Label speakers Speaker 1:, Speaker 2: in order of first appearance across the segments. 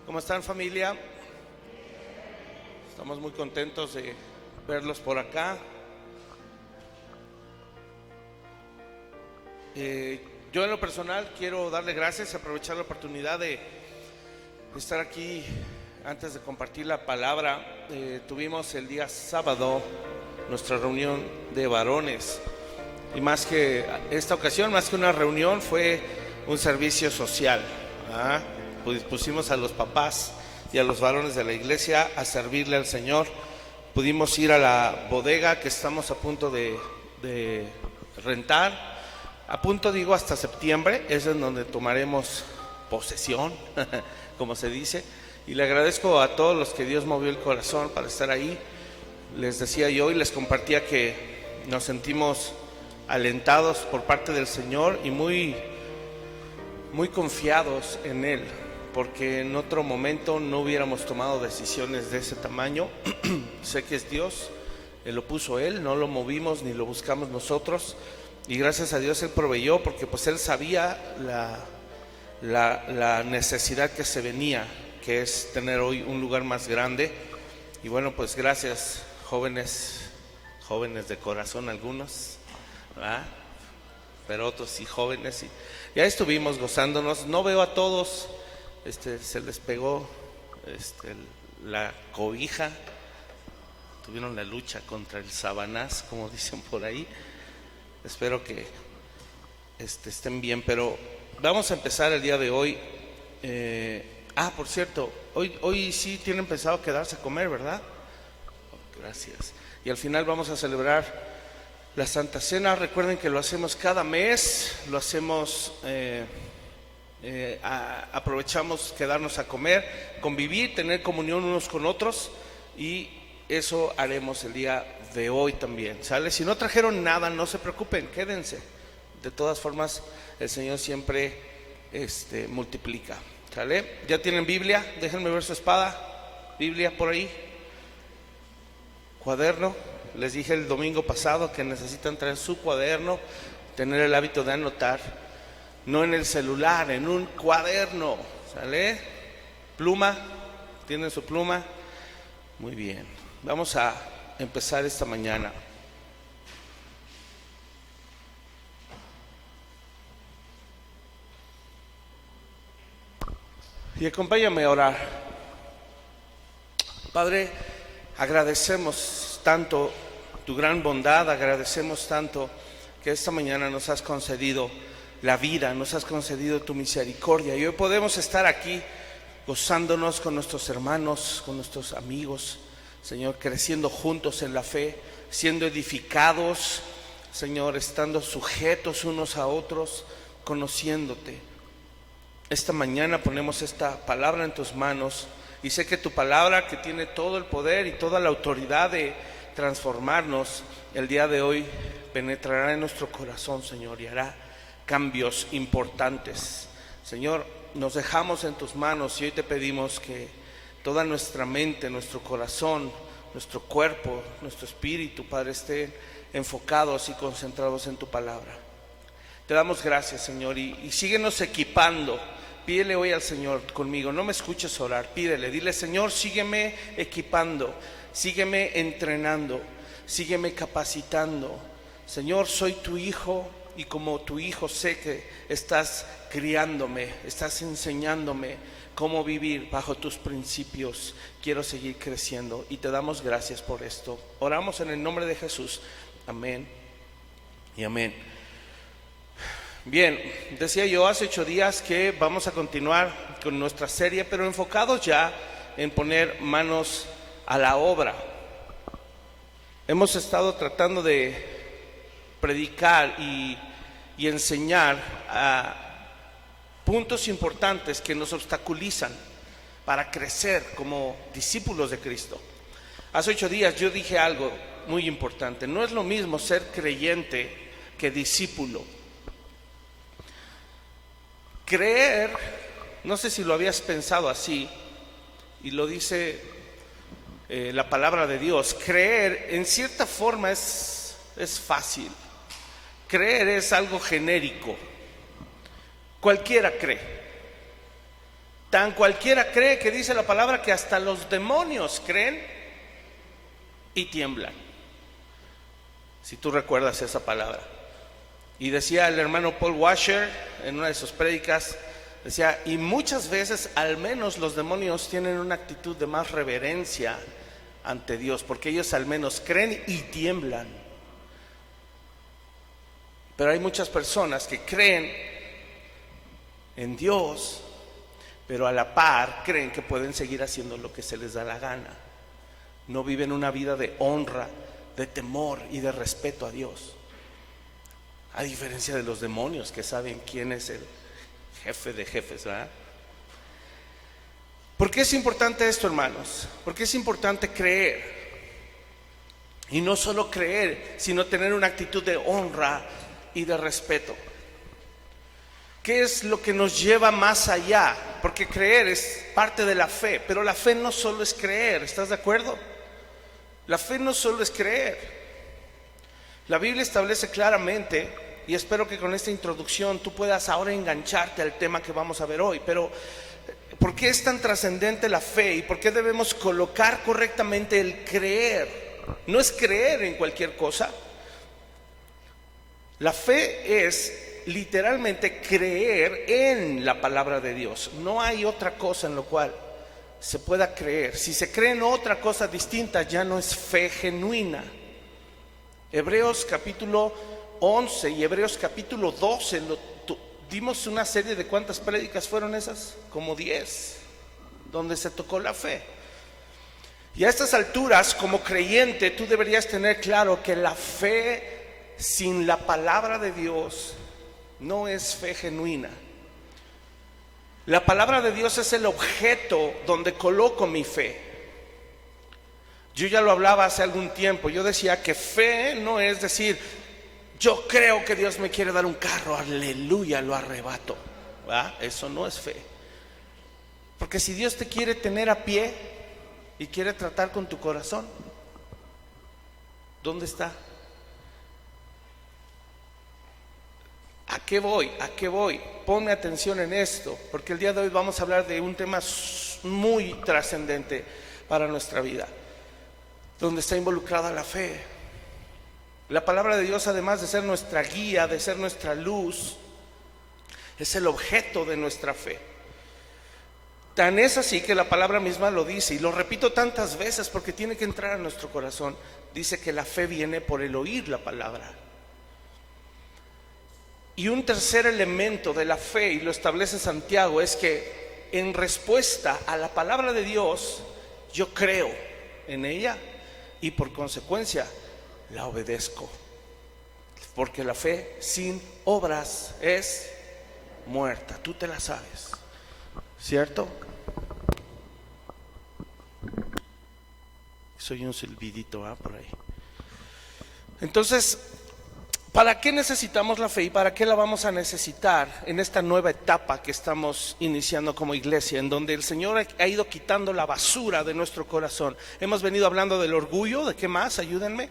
Speaker 1: ¿Cómo están, familia? Estamos muy contentos de verlos por acá. Yo en lo personal quiero darle gracias, aprovechar la oportunidad de estar aquí antes de compartir la palabra. Tuvimos el día sábado nuestra reunión de varones y más que esta ocasión, más que una reunión, fue un servicio social. Pues pusimos a los papás y a los varones de la iglesia a servirle al Señor. Pudimos ir a la bodega que estamos a punto de rentar. A punto, digo, hasta septiembre, es en donde tomaremos posesión, como se dice. Y le agradezco a todos los que Dios movió el corazón para estar ahí. Les decía yo y les compartía que nos sentimos alentados por parte del Señor y muy confiados en Él, porque en otro momento no hubiéramos tomado decisiones de ese tamaño. Sé que es Dios, Él lo puso Él, no lo movimos ni lo buscamos nosotros. Y gracias a Dios Él proveyó, porque pues Él sabía la necesidad que se venía, que es tener hoy un lugar más grande. Y bueno, pues gracias, jóvenes de corazón algunos, ¿verdad? Pero otros sí jóvenes. Y ya estuvimos gozándonos. No veo a todos, se les pegó la cobija. Tuvieron la lucha contra el Sabanás, como dicen por ahí. Espero que estén bien, pero vamos a empezar el día de hoy. Por cierto, hoy sí tienen pensado quedarse a comer, ¿verdad? Gracias. Y al final vamos a celebrar la Santa Cena. Recuerden que lo hacemos cada mes, lo hacemos, aprovechamos quedarnos a comer, convivir, tener comunión unos con otros, y eso haremos el día de hoy también, ¿sale? Si no trajeron nada, no se preocupen, quédense. De todas formas, el Señor siempre multiplica, ¿sale? ¿Ya tienen Biblia? Déjenme ver su espada. Biblia por ahí. Cuaderno. Les dije el domingo pasado que necesitan traer su cuaderno, tener el hábito de anotar, no en el celular, en un cuaderno, ¿sale? Pluma. ¿Tienen su pluma? Muy bien. Vamos a empezar esta mañana. Y acompáñame a orar. Padre, agradecemos tanto tu gran bondad, agradecemos tanto que esta mañana nos has concedido la vida, nos has concedido tu misericordia, y hoy podemos estar aquí gozándonos con nuestros hermanos, con nuestros amigos, Señor, creciendo juntos en la fe, siendo edificados, Señor, estando sujetos unos a otros, conociéndote. Esta mañana ponemos esta palabra en tus manos, y sé que tu palabra, que tiene todo el poder y toda la autoridad de transformarnos, el día de hoy penetrará en nuestro corazón, Señor, y hará cambios importantes. Señor, nos dejamos en tus manos y hoy te pedimos que toda nuestra mente, nuestro corazón, nuestro cuerpo, nuestro espíritu, Padre, estén enfocados y concentrados en tu palabra. Te damos gracias, Señor, y síguenos equipando. Pídele hoy al Señor conmigo, no me escuches orar, pídele, dile: Señor, sígueme equipando, sígueme entrenando, sígueme capacitando. Señor, soy tu hijo, y como tu hijo sé que estás criándome, estás enseñándome cómo vivir bajo tus principios. Quiero seguir creciendo y te damos gracias por esto. Oramos en el nombre de Jesús. Amén y amén. Bien, decía yo hace 8 días que vamos a continuar con nuestra serie, pero enfocados ya en poner manos a la obra. Hemos estado tratando de predicar y enseñar a puntos importantes que nos obstaculizan para crecer como discípulos de Cristo. Hace 8 días yo dije algo muy importante: no es lo mismo ser creyente que discípulo. Creer, no sé si lo habías pensado así, y lo dice la palabra de Dios. Creer en cierta forma es fácil. Creer es algo genérico. Cualquiera cree. Tan cualquiera cree que dice la palabra que hasta los demonios creen y tiemblan. Si tú recuerdas esa palabra. Y decía el hermano Paul Washer en una de sus prédicas, decía, y muchas veces al menos los demonios tienen una actitud de más reverencia ante Dios, porque ellos al menos creen y tiemblan. Pero hay muchas personas que creen en Dios, pero a la par creen que pueden seguir haciendo lo que se les da la gana. No viven una vida de honra, de temor y de respeto a Dios. A diferencia de los demonios que saben quién es el jefe de jefes, ¿verdad? ¿Por qué es importante esto, hermanos? Porque es importante creer. Y no solo creer, sino tener una actitud de honra y de respeto. ¿Qué es lo que nos lleva más allá? Porque creer es parte de la fe, pero la fe no solo es creer, ¿estás de acuerdo? La fe no solo es creer. La Biblia establece claramente, y espero que con esta introducción tú puedas ahora engancharte al tema que vamos a ver hoy, pero ¿por qué es tan trascendente la fe y por qué debemos colocar correctamente el creer? No es creer en cualquier cosa. La fe es literalmente creer en la palabra de Dios. No hay otra cosa en lo cual se pueda creer. Si se cree en otra cosa distinta, ya no es fe genuina. Hebreos capítulo 11 y Hebreos capítulo 12 dimos una serie de ¿cuántas prédicas fueron esas? Como 10, donde se tocó la fe. Y a estas alturas, como creyente, tú deberías tener claro que la fe sin la palabra de Dios no es fe genuina. La palabra de Dios es el objeto donde coloco mi fe. Yo ya lo hablaba hace algún tiempo. Yo decía que fe no es decir, yo creo que Dios me quiere dar un carro, aleluya, lo arrebato. ¿Va? Eso no es fe. Porque si Dios te quiere tener a pie y quiere tratar con tu corazón, ¿dónde está? ¿A qué voy? ¿A qué voy? Ponme atención en esto, porque el día de hoy vamos a hablar de un tema muy trascendente para nuestra vida, donde está involucrada la fe. La palabra de Dios, además de ser nuestra guía, de ser nuestra luz, es el objeto de nuestra fe. Tan es así que la palabra misma lo dice, y lo repito tantas veces porque tiene que entrar a nuestro corazón. Dice que la fe viene por el oír la palabra. Y un tercer elemento de la fe, y lo establece Santiago, es que en respuesta a la palabra de Dios, yo creo en ella y por consecuencia la obedezco. Porque la fe sin obras es muerta. Tú te la sabes, ¿cierto? Soy un silbidito, por ahí. Entonces, ¿para qué necesitamos la fe y para qué la vamos a necesitar en esta nueva etapa que estamos iniciando como iglesia, en donde el Señor ha ido quitando la basura de nuestro corazón? Hemos venido hablando del orgullo, ¿de qué más? Ayúdenme.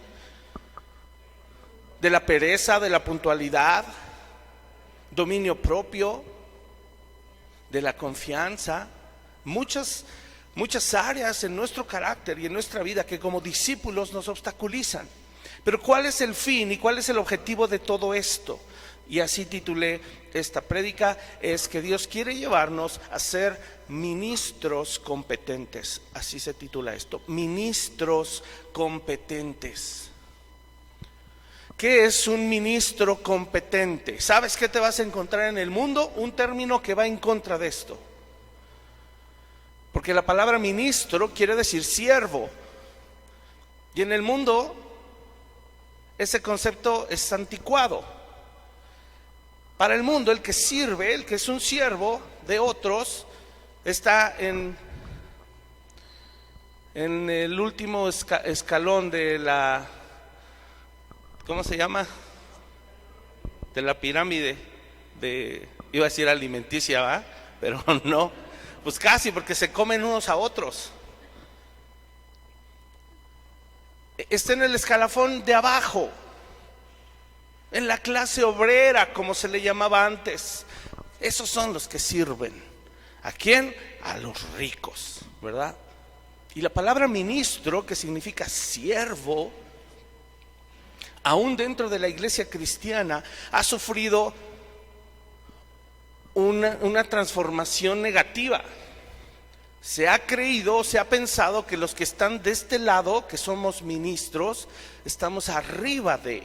Speaker 1: De la pereza, de la puntualidad, dominio propio, de la confianza, muchas áreas en nuestro carácter y en nuestra vida que como discípulos nos obstaculizan. Pero ¿cuál es el fin y cuál es el objetivo de todo esto? Y así titulé esta prédica, es que Dios quiere llevarnos a ser ministros competentes. Así se titula esto, ministros competentes. ¿Qué es un ministro competente? ¿Sabes qué te vas a encontrar en el mundo? Un término que va en contra de esto. Porque la palabra ministro quiere decir siervo. Y en el mundo ese concepto es anticuado. Para el mundo, el que sirve, el que es un siervo de otros, está en el último escalón de la, ¿cómo se llama? De la pirámide iba a decir alimenticia, ¿va? Pero no, pues casi, porque se comen unos a otros. Está en el escalafón de abajo, en la clase obrera, como se le llamaba antes. Esos son los que sirven. ¿A quién? a los ricos, ¿verdad? Y la palabra ministro, que significa siervo, aún dentro de la iglesia cristiana, ha sufrido una transformación negativa. Se ha creído, se ha pensado que los que están de este lado, que somos ministros, estamos arriba de.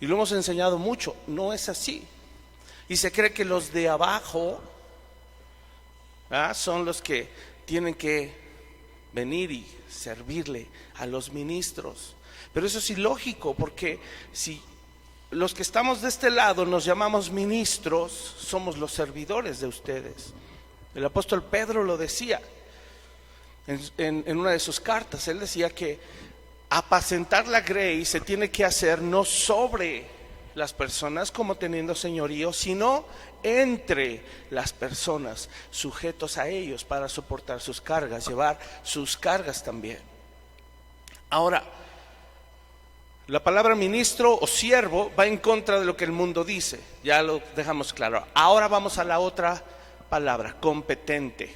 Speaker 1: Y lo hemos enseñado mucho, no es así. Y se cree que los de abajo son los que tienen que venir y servirle a los ministros. Pero eso es ilógico, porque si los que estamos de este lado nos llamamos ministros, somos los servidores de ustedes. El apóstol Pedro lo decía en una de sus cartas. Él decía que apacentar la grey se tiene que hacer no sobre las personas como teniendo señorío, sino entre las personas, sujetos a ellos para soportar sus cargas, llevar sus cargas también. Ahora, la palabra ministro o siervo va en contra de lo que el mundo dice, ya lo dejamos claro. Ahora vamos a la otra palabra, competente.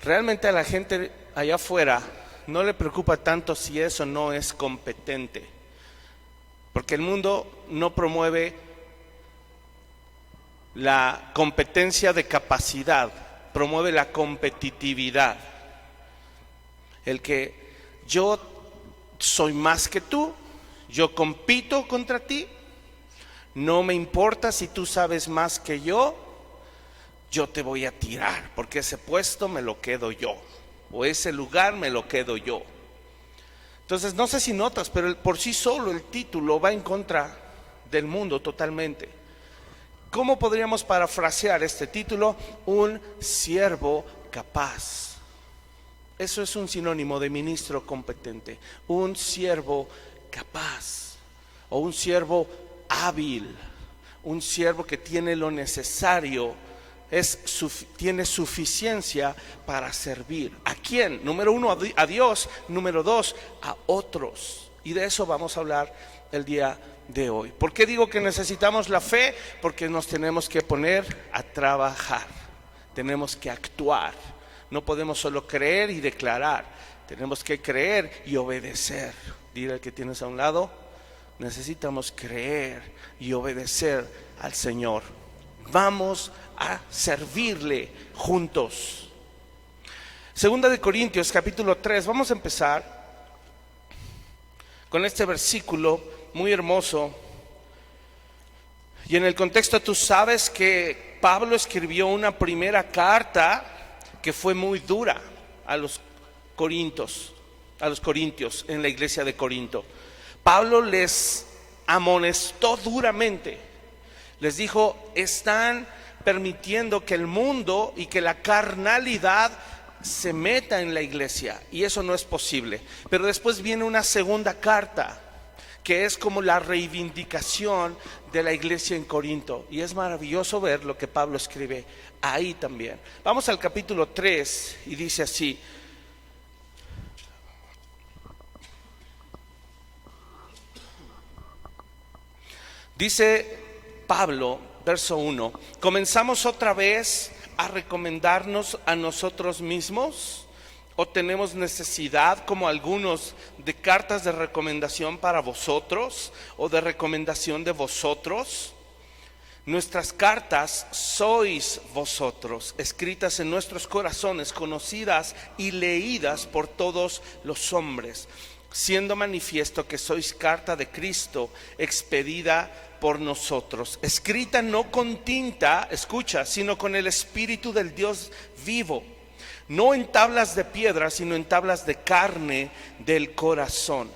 Speaker 1: Realmente a la gente allá afuera no le preocupa tanto si eso no es competente, porque el mundo no promueve la competencia de capacidad, promueve la competitividad. El que yo soy más que tú, yo compito contra ti, no me importa si tú sabes más que yo te voy a tirar, porque ese puesto me lo quedo yo, o ese lugar me lo quedo yo. Entonces no sé si notas, pero por sí solo el título va en contra del mundo totalmente. ¿Cómo podríamos parafrasear este título? Un siervo capaz. Eso es un sinónimo de ministro competente. Un siervo capaz, o un siervo hábil, un siervo que tiene lo necesario, tiene suficiencia para servir. ¿A quién? Número uno, a Dios. Número dos, a otros. Y de eso vamos a hablar el día de hoy. ¿Por qué digo que necesitamos la fe? Porque nos tenemos que poner a trabajar, tenemos que actuar. No podemos solo creer y declarar, tenemos que creer y obedecer. Dile al que tienes a un lado, necesitamos creer y obedecer al Señor. Vamos a servirle juntos. Segunda de Corintios capítulo 3. Vamos a empezar con este versículo muy hermoso. Y en el contexto tú sabes que Pablo escribió una primera carta que fue muy dura a los corintios en la iglesia de Corinto. Pablo les amonestó duramente. Les dijo, están permitiendo que el mundo y que la carnalidad se meta en la iglesia, y eso no es posible. Pero después viene una segunda carta que es como la reivindicación de la iglesia en Corinto, y es maravilloso ver lo que Pablo escribe ahí también. Vamos al capítulo 3 y dice así: dice Pablo, verso 1: ¿comenzamos otra vez a recomendarnos a nosotros mismos? ¿O tenemos necesidad, como algunos, de cartas de recomendación para vosotros, o de recomendación de vosotros? Nuestras cartas sois vosotros, escritas en nuestros corazones, conocidas y leídas por todos los hombres, siendo manifiesto que sois carta de Cristo, expedida por nosotros, escrita no con tinta, escucha, sino con el Espíritu del Dios vivo, no en tablas de piedra, sino en tablas de carne del corazón.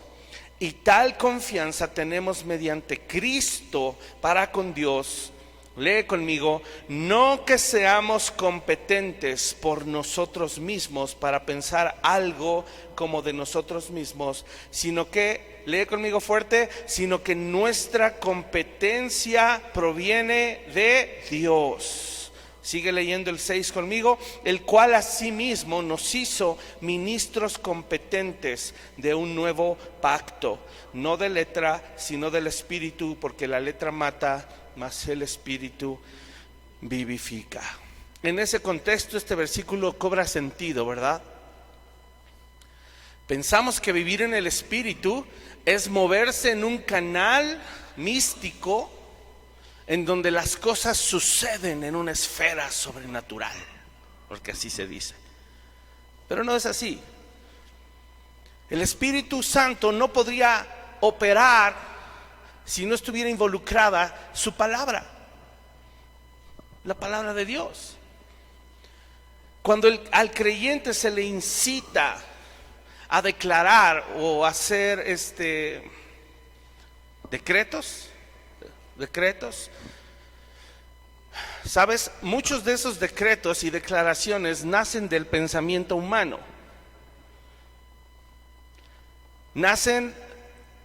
Speaker 1: Y tal confianza tenemos mediante Cristo para con Dios. Lee conmigo: no que seamos competentes por nosotros mismos para pensar algo como de nosotros mismos, sino que, lee conmigo fuerte, sino que nuestra competencia proviene de Dios. Sigue leyendo el 6 conmigo: el cual asimismo nos hizo ministros competentes de un nuevo pacto, no de letra, sino del Espíritu, porque la letra mata, mas el Espíritu vivifica. En ese contexto este versículo cobra sentido, ¿verdad? Pensamos que vivir en el Espíritu es moverse en un canal místico en donde las cosas suceden en una esfera sobrenatural, porque así se dice. Pero no es así. El Espíritu Santo no podría operar si no estuviera involucrada su palabra, la palabra de Dios. Cuando al creyente se le incita a declarar o hacer decretos, sabes, muchos de esos decretos y declaraciones nacen del pensamiento humano, nacen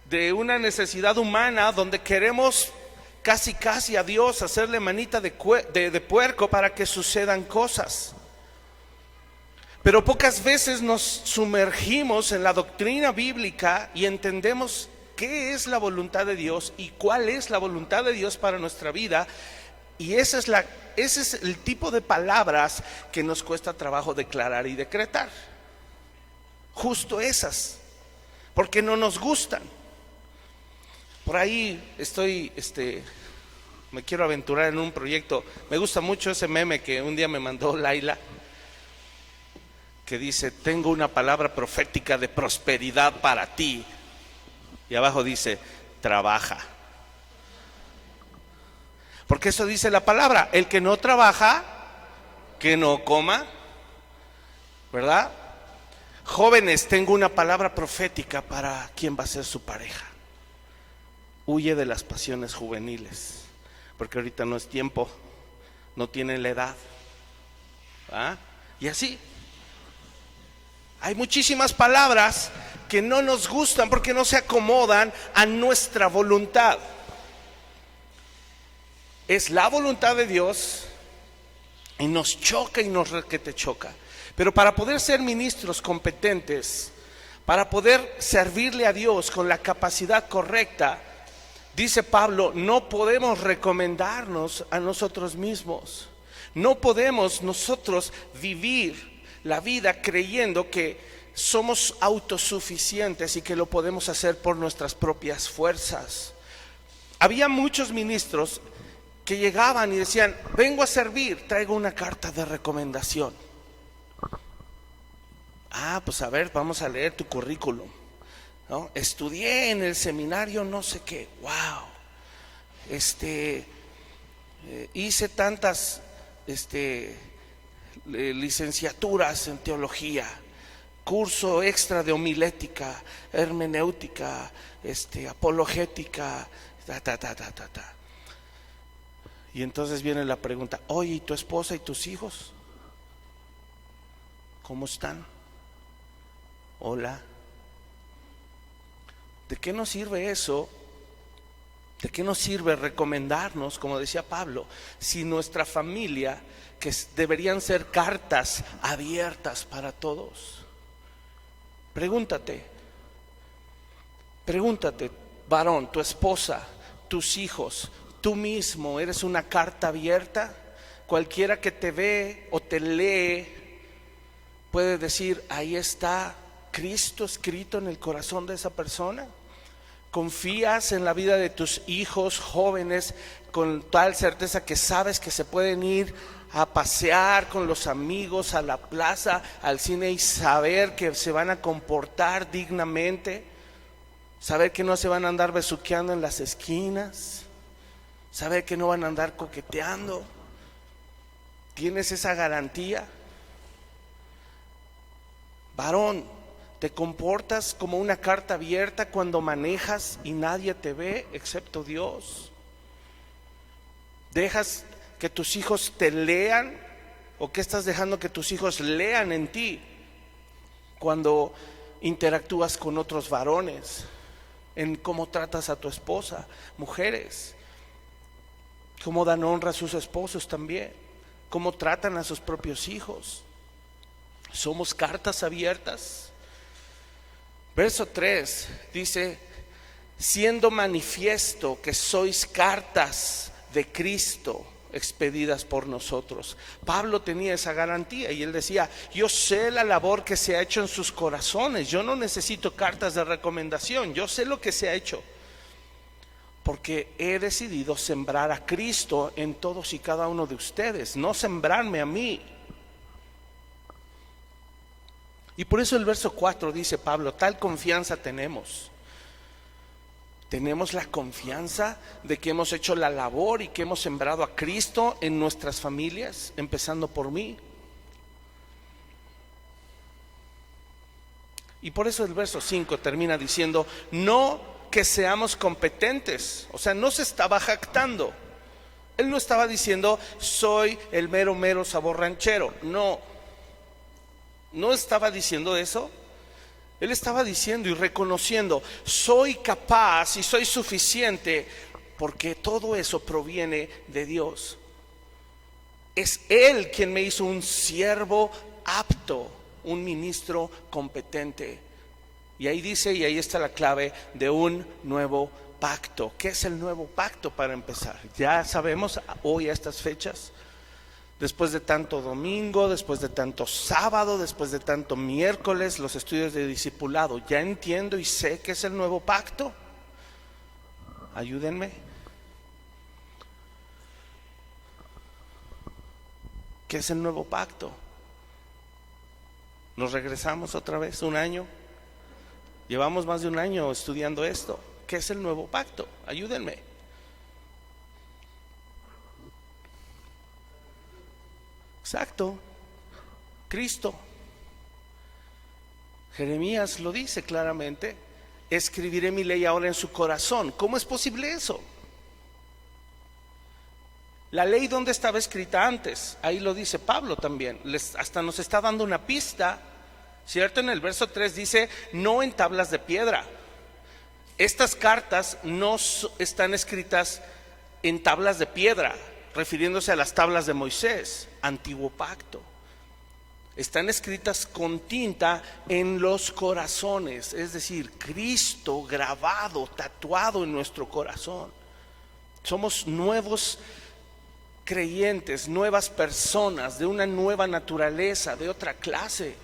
Speaker 1: de una necesidad humana donde queremos casi a Dios hacerle manita de puerco para que sucedan cosas. Pero pocas veces nos sumergimos en la doctrina bíblica y entendemos qué es la voluntad de Dios y cuál es la voluntad de Dios para nuestra vida. Y ese es el tipo de palabras que nos cuesta trabajo declarar y decretar. Justo esas, porque no nos gustan. Por ahí me quiero aventurar en un proyecto. Me gusta mucho ese meme que un día me mandó Laila, que dice: tengo una palabra profética de prosperidad para ti. Y abajo dice: trabaja. Porque eso dice la palabra: el que no trabaja, que no coma, ¿verdad? Jóvenes, tengo una palabra profética para quien va a ser su pareja. Huye de las pasiones juveniles, porque ahorita no es tiempo, no tienen la edad. ¿Ah? Y así hay muchísimas palabras que no nos gustan porque no se acomodan a nuestra voluntad. Es la voluntad de Dios y nos choca y nos requete choca. Pero para poder ser ministros competentes, para poder servirle a Dios con la capacidad correcta, dice Pablo, no podemos recomendarnos a nosotros mismos. No podemos nosotros vivir la vida creyendo que somos autosuficientes y que lo podemos hacer por nuestras propias fuerzas. Había muchos ministros que llegaban y decían: vengo a servir, traigo una carta de recomendación. Pues a ver, vamos a leer tu currículum, ¿no? Estudié en el seminario no sé qué. Wow. Hice tantas licenciaturas en teología, curso extra de homilética, hermenéutica, apologética, Y entonces viene la pregunta: oye, ¿y tu esposa y tus hijos? ¿Cómo están? Hola. ¿De qué nos sirve eso? ¿De qué nos sirve recomendarnos, como decía Pablo, si nuestra familia, que deberían ser cartas abiertas para todos? Pregúntate, varón, tu esposa, tus hijos, tú mismo, ¿eres una carta abierta? Cualquiera que te ve o te lee puede decir: ahí está Cristo escrito en el corazón de esa persona. ¿Confías en la vida de tus hijos jóvenes con tal certeza que sabes que se pueden ir a pasear con los amigos a la plaza, al cine, y saber que se van a comportar dignamente? Saber que no se van a andar besuqueando en las esquinas, saber que no van a andar coqueteando. ¿Tienes esa garantía? Varón, ¿te comportas como una carta abierta cuando manejas y nadie te ve excepto Dios? ¿Dejas que tus hijos te lean, o qué estás dejando que tus hijos lean en ti cuando interactúas con otros varones? En cómo tratas a tu esposa. Mujeres, cómo dan honra a sus esposos también, cómo tratan a sus propios hijos. ¿Somos cartas abiertas? Verso 3 dice: siendo manifiesto que sois cartas de Cristo. expedidas por nosotros. Pablo tenía esa garantía y él decía: yo sé la labor que se ha hecho en sus corazones, yo no necesito cartas de recomendación, yo sé lo que se ha hecho, porque he decidido sembrar a Cristo en todos y cada uno de ustedes, no sembrarme a mí. Y por eso el verso 4 dice Pablo: tal confianza tenemos. Tenemos la confianza de que hemos hecho la labor y que hemos sembrado a Cristo en nuestras familias, empezando por mí. Y por eso el verso 5 termina diciendo: no que seamos competentes. O sea, no se estaba jactando. Él no estaba diciendo: soy el mero sabor ranchero. No estaba diciendo eso. Él estaba diciendo y reconociendo: soy capaz y soy suficiente, porque todo eso proviene de Dios. Es Él quien me hizo un siervo apto, un ministro competente. Y ahí dice, y ahí está la clave de un nuevo pacto. ¿Qué es el nuevo pacto para empezar? Ya sabemos hoy a estas fechas, después de tanto domingo, después de tanto sábado, después de tanto miércoles, los estudios de discipulado, ya entiendo y sé qué es el nuevo pacto. Ayúdenme. ¿Qué es el nuevo pacto? Nos regresamos otra vez un año. Llevamos más de un año estudiando esto. ¿Qué es el nuevo pacto? Ayúdenme. Exacto, Cristo. Jeremías lo dice claramente: escribiré mi ley ahora en su corazón. ¿Cómo es posible eso? La ley, ¿dónde estaba escrita antes? Ahí lo dice Pablo también. Hasta nos está dando una pista, ¿cierto? En el verso 3 dice: no en tablas de piedra. Estas cartas no están escritas en tablas de piedra, refiriéndose a las tablas de Moisés, antiguo pacto. Están escritas con tinta en los corazones, es decir, Cristo grabado, tatuado en nuestro corazón. Somos nuevos creyentes, nuevas personas, de una nueva naturaleza, de otra clase.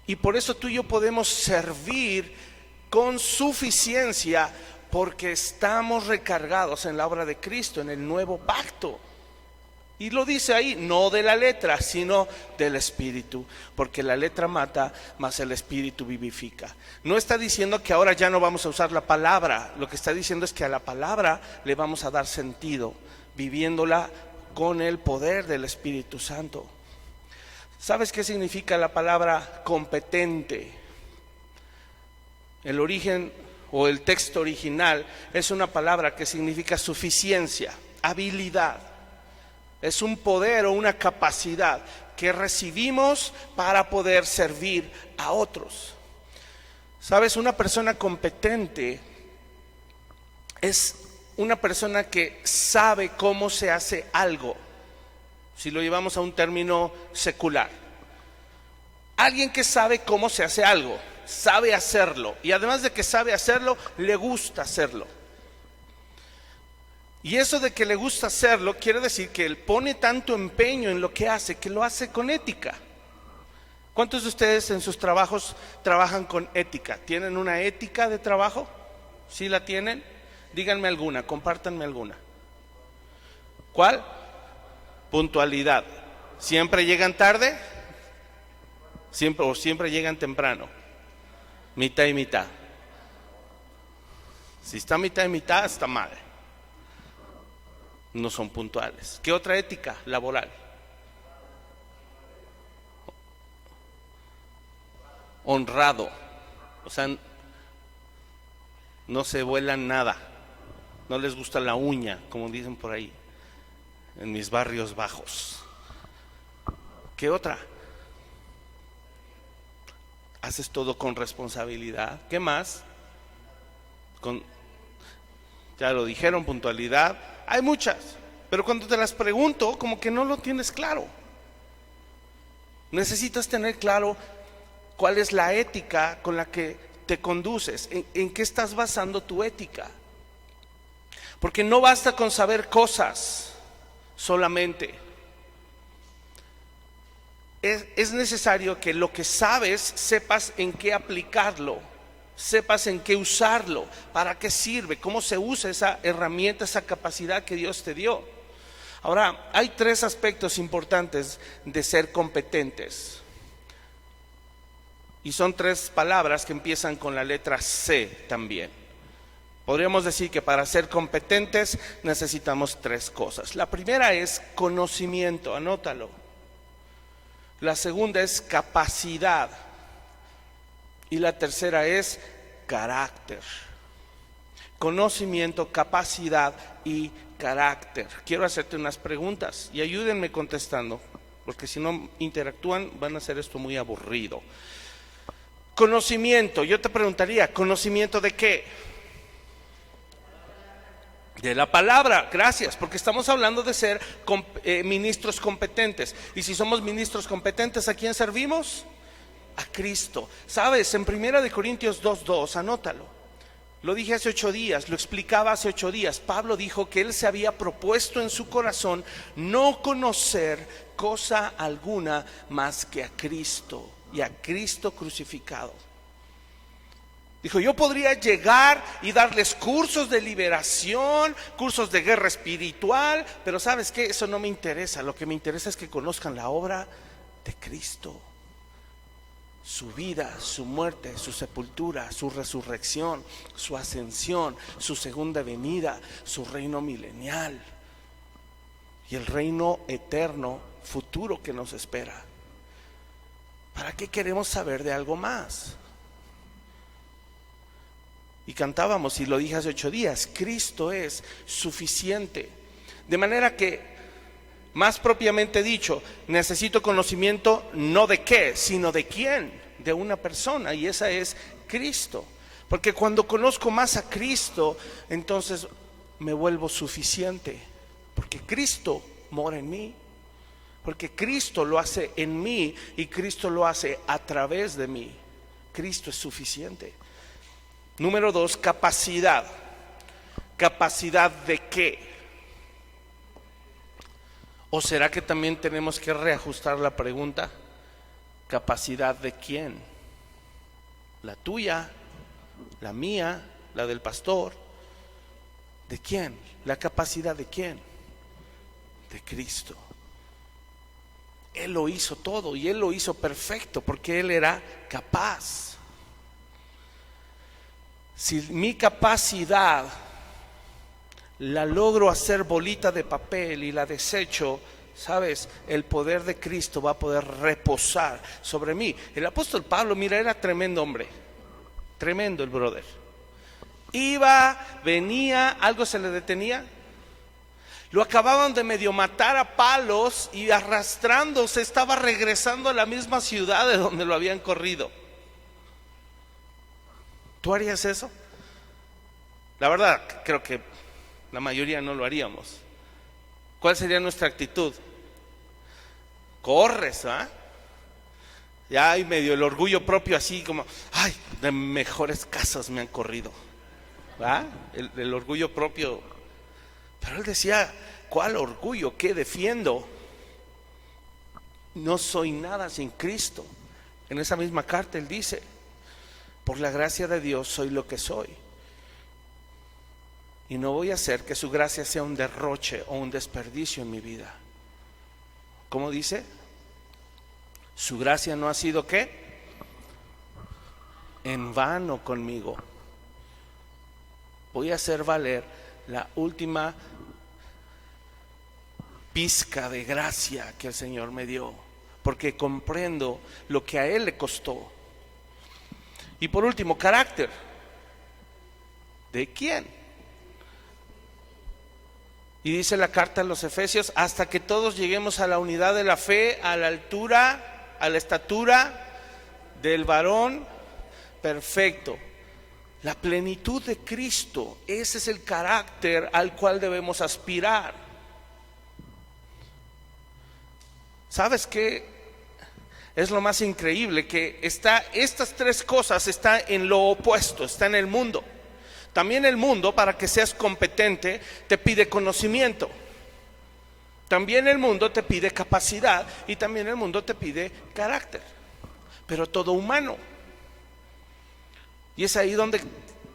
Speaker 1: Y por eso tú y yo podemos servir con suficiencia, porque estamos recargados en la obra de Cristo, en el nuevo pacto. Y lo dice ahí, no de la letra, sino del Espíritu, porque la letra mata, mas el Espíritu vivifica. No está diciendo que ahora ya no vamos a usar la palabra, lo que está diciendo es que a la palabra le vamos a dar sentido, viviéndola con el poder del Espíritu Santo. ¿Sabes qué significa la palabra competente? El origen o el texto original es una palabra que significa suficiencia, habilidad. Es un poder o una capacidad que recibimos para poder servir a otros. ¿Sabes? Una persona competente es una persona que sabe cómo se hace algo, si lo llevamos a un término secular. Alguien que sabe cómo se hace algo, sabe hacerlo, y además de que sabe hacerlo, le gusta hacerlo. Y eso de que le gusta hacerlo quiere decir que él pone tanto empeño en lo que hace, que lo hace con ética. ¿Cuántos de ustedes en sus trabajos trabajan con ética? ¿Tienen una ética de trabajo? ¿Sí la tienen? Díganme alguna, compártanme alguna. ¿Cuál? Puntualidad. ¿Siempre llegan tarde? ¿Siempre llegan temprano? Mitad y mitad. Si está mitad y mitad, está mal. No son puntuales. ¿Qué otra ética laboral? Honrado. O sea, no se vuelan nada. No les gusta la uña, como dicen por ahí, en mis barrios bajos. ¿Qué otra? Haces todo con responsabilidad. ¿Qué más? Ya lo dijeron, puntualidad. Hay muchas, pero cuando te las pregunto, como que no lo tienes claro. Necesitas tener claro cuál es la ética con la que te conduces, en qué estás basando tu ética. Porque no basta con saber cosas, solamente. Es necesario que lo que sabes sepas en qué aplicarlo, sepas en qué usarlo, para qué sirve, cómo se usa esa herramienta, esa capacidad que Dios te dio. Ahora, hay 3 aspectos importantes de ser competentes. Y son 3 palabras que empiezan con la letra C también. Podríamos decir que para ser competentes necesitamos 3 cosas. La primera es conocimiento, anótalo. La segunda es capacidad. Y la tercera es carácter. Conocimiento, capacidad y carácter. Quiero hacerte unas preguntas y ayúdenme contestando, porque si no interactúan van a hacer esto muy aburrido. Conocimiento, yo te preguntaría, ¿conocimiento de qué? De la palabra, gracias, porque estamos hablando de ser ministros competentes. Y si somos ministros competentes, ¿a quién servimos? A Cristo. Sabes, en 1 Corintios 2:2, anótalo. Lo dije hace 8 días, lo explicaba hace 8 días. Pablo dijo que él se había propuesto en su corazón no conocer cosa alguna más que a Cristo y a Cristo crucificado. Dijo, yo podría llegar y darles cursos de liberación, cursos de guerra espiritual, pero ¿sabes qué? Eso no me interesa. Lo que me interesa es que conozcan la obra de Cristo. Su vida, su muerte, su sepultura, su resurrección, su ascensión, su segunda venida, su reino milenial y el reino eterno futuro que nos espera. ¿Para qué queremos saber de algo más? Y cantábamos, y lo dije hace 8 días, Cristo es suficiente. De manera que, más propiamente dicho, necesito conocimiento no de qué, sino de quién, de una persona, y esa es Cristo. Porque cuando conozco más a Cristo, entonces me vuelvo suficiente, porque Cristo mora en mí, porque Cristo lo hace en mí y Cristo lo hace a través de mí. Cristo es suficiente. Número 2, capacidad. ¿Capacidad de qué? ¿O será que también tenemos que reajustar la pregunta? ¿Capacidad de quién? ¿La tuya? ¿La mía? ¿La del pastor? ¿De quién? ¿La capacidad de quién? De Cristo. Él lo hizo todo y Él lo hizo perfecto porque Él era capaz. Si mi capacidad la logro hacer bolita de papel y la desecho, sabes, el poder de Cristo va a poder reposar sobre mí. El apóstol Pablo, mira, era tremendo hombre, tremendo el brother. Iba, venía, algo se le detenía. Lo acababan de medio matar a palos y arrastrándose estaba regresando a la misma ciudad de donde lo habían corrido. ¿Tú harías eso? La verdad, creo que la mayoría no lo haríamos. ¿Cuál sería nuestra actitud? Corres, ¿ah? Ya hay medio el orgullo propio así como, ay, de mejores casas me han corrido, ¿ah? El orgullo propio. Pero él decía, ¿cuál orgullo? ¿Qué defiendo? No soy nada sin Cristo. En esa misma carta él dice, por la gracia de Dios soy lo que soy. Y no voy a hacer que su gracia sea un derroche o un desperdicio en mi vida. ¿Cómo dice? Su gracia no ha sido ¿qué? En vano conmigo. Voy a hacer valer la última pizca de gracia que el Señor me dio, porque comprendo lo que a Él le costó. Y por último, carácter. ¿De quién? Y dice la carta a los Efesios, hasta que todos lleguemos a la unidad de la fe, a la altura, a la estatura del varón perfecto. La plenitud de Cristo, ese es el carácter al cual debemos aspirar. ¿Sabes qué? Es lo más increíble que estas 3 cosas están en lo opuesto, está en el mundo. También el mundo, para que seas competente, te pide conocimiento. También el mundo te pide capacidad y también el mundo te pide carácter, pero todo humano. Y es ahí donde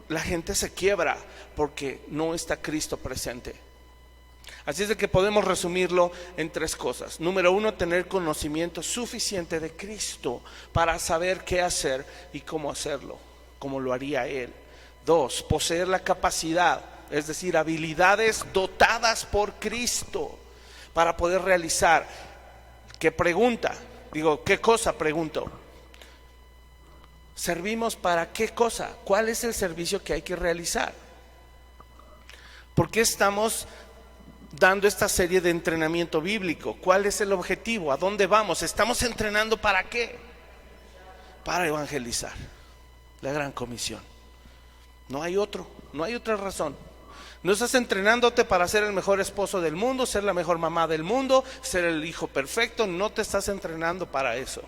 Speaker 1: la gente se quiebra, porque no está Cristo presente. Así es de que podemos resumirlo en 3 cosas. Número 1, tener conocimiento suficiente de Cristo para saber qué hacer y cómo hacerlo, como lo haría Él. 2, poseer la capacidad, es decir, habilidades dotadas por Cristo para poder realizar. ¿Qué pregunta? Digo, ¿qué cosa? Pregunto. ¿Servimos para qué cosa? ¿Cuál es el servicio que hay que realizar? ¿Por qué estamos dando esta serie de entrenamiento bíblico? ¿Cuál es el objetivo? ¿A dónde vamos? ¿Estamos entrenando para qué? Para evangelizar. La gran comisión. No hay otra razón. No estás entrenándote para ser el mejor esposo del mundo, ser la mejor mamá del mundo, ser el hijo perfecto. No te estás entrenando para eso.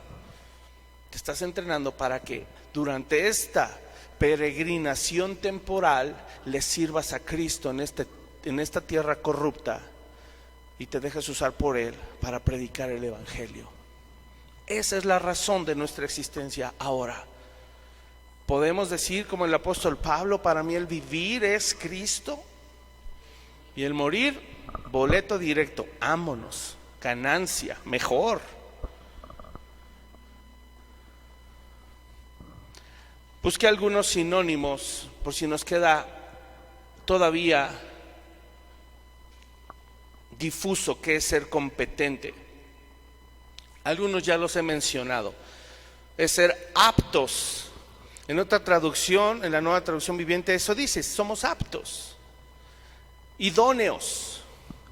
Speaker 1: Te estás entrenando para que durante esta peregrinación temporal le sirvas a Cristo en esta tierra corrupta y te dejes usar por Él para predicar el evangelio. Esa es la razón de nuestra existencia ahora. Podemos decir como el apóstol Pablo: para mí el vivir es Cristo y el morir, boleto directo, ámonos, ganancia, mejor. Busque algunos sinónimos por si nos queda todavía difuso qué es ser competente. Algunos ya los he mencionado. Es ser aptos. En otra traducción, en la Nueva Traducción Viviente, eso dice: somos aptos. Idóneos.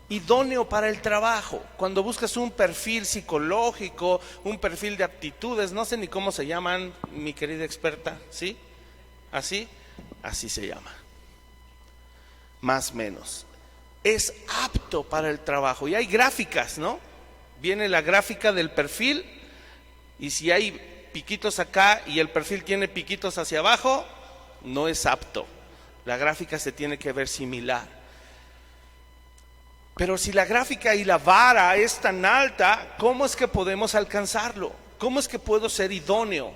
Speaker 1: Idóneo para el trabajo. Cuando buscas un perfil psicológico, un perfil de aptitudes, no sé ni cómo se llaman, mi querida experta, ¿sí? ¿Así? Así se llama. Más o menos. Es apto para el trabajo. Y hay gráficas, ¿no? Viene la gráfica del perfil, y si hay piquitos acá y el perfil tiene piquitos hacia abajo, no es apto. La gráfica se tiene que ver similar. Pero si la gráfica y la vara es tan alta, ¿cómo es que podemos alcanzarlo? ¿Cómo es que puedo ser idóneo?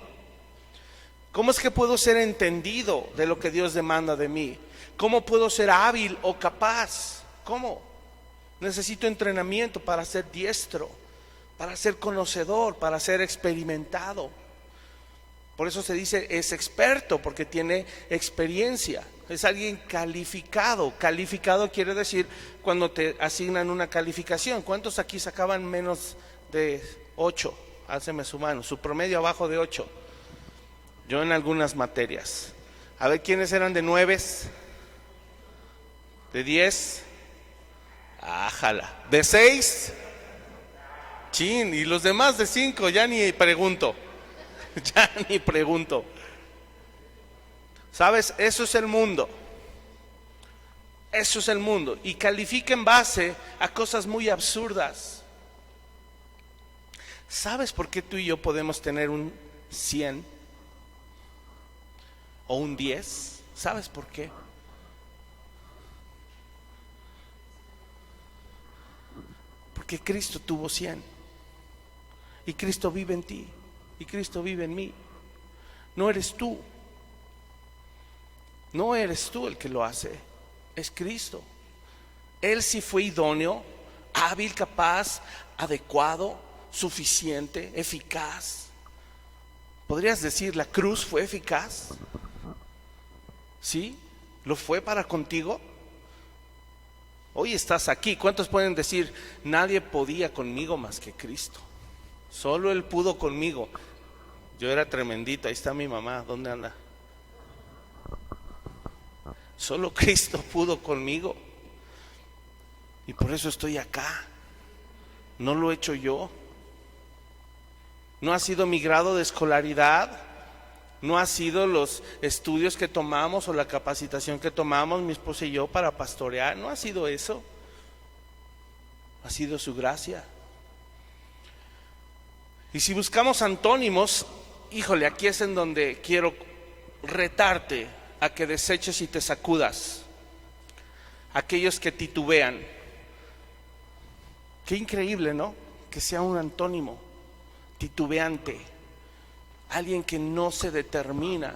Speaker 1: ¿Cómo es que puedo ser entendido de lo que Dios demanda de mí? ¿Cómo puedo ser hábil o capaz? ¿Cómo? Necesito entrenamiento para ser diestro, para ser conocedor, para ser experimentado. Por eso se dice es experto, porque tiene experiencia. Es alguien calificado. Calificado quiere decir cuando te asignan una calificación. ¿Cuántos aquí sacaban menos de 8? Háceme su mano. Su promedio abajo de 8. Yo en algunas materias. A ver, ¿quiénes eran de 9? ¿De 10? Ájala. ¿De 6? Chin. Y los demás de 5, ya ni pregunto. Ya ni pregunto. ¿Sabes? Eso es el mundo. Eso es el mundo. Y califica en base a cosas muy absurdas. ¿Sabes por qué tú y yo podemos tener un 100 o un 10? ¿Sabes por qué? Porque Cristo tuvo 100. Y Cristo vive en ti. Y Cristo vive en mí. No eres tú. No eres tú el que lo hace, es Cristo. Él sí fue idóneo, hábil, capaz, adecuado, suficiente, eficaz. ¿Podrías decir la cruz fue eficaz? ¿Sí? ¿Lo fue para contigo? Hoy estás aquí. ¿Cuántos pueden decir nadie podía conmigo más que Cristo? Solo Él pudo conmigo. Yo era tremendita. Ahí está mi mamá. ¿Dónde anda? Solo Cristo pudo conmigo. Y por eso estoy acá. No lo he hecho yo. No ha sido mi grado de escolaridad. No ha sido los estudios que tomamos o la capacitación que tomamos mi esposa y yo para pastorear. No ha sido eso. Ha sido su gracia. Y si buscamos antónimos, híjole, aquí es en donde quiero retarte a que deseches y te sacudas aquellos que titubean. Qué increíble, ¿no? Que sea un antónimo, titubeante, alguien que no se determina,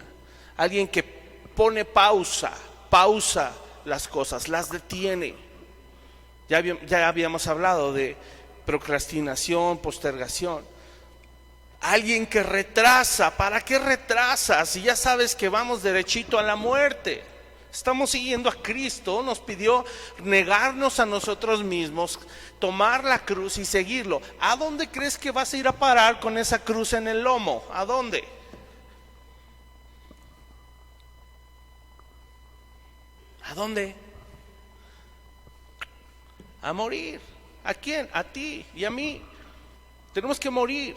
Speaker 1: alguien que pone pausa las cosas, las detiene. Ya habíamos hablado de procrastinación, postergación. Alguien que retrasa. ¿Para qué retrasas? Si ya sabes que vamos derechito a la muerte. Estamos siguiendo a Cristo, nos pidió negarnos a nosotros mismos, tomar la cruz y seguirlo. ¿A dónde crees que vas a ir a parar con esa cruz en el lomo? ¿A dónde? ¿A dónde? A morir. ¿A quién? A ti y a mí. Tenemos que morir.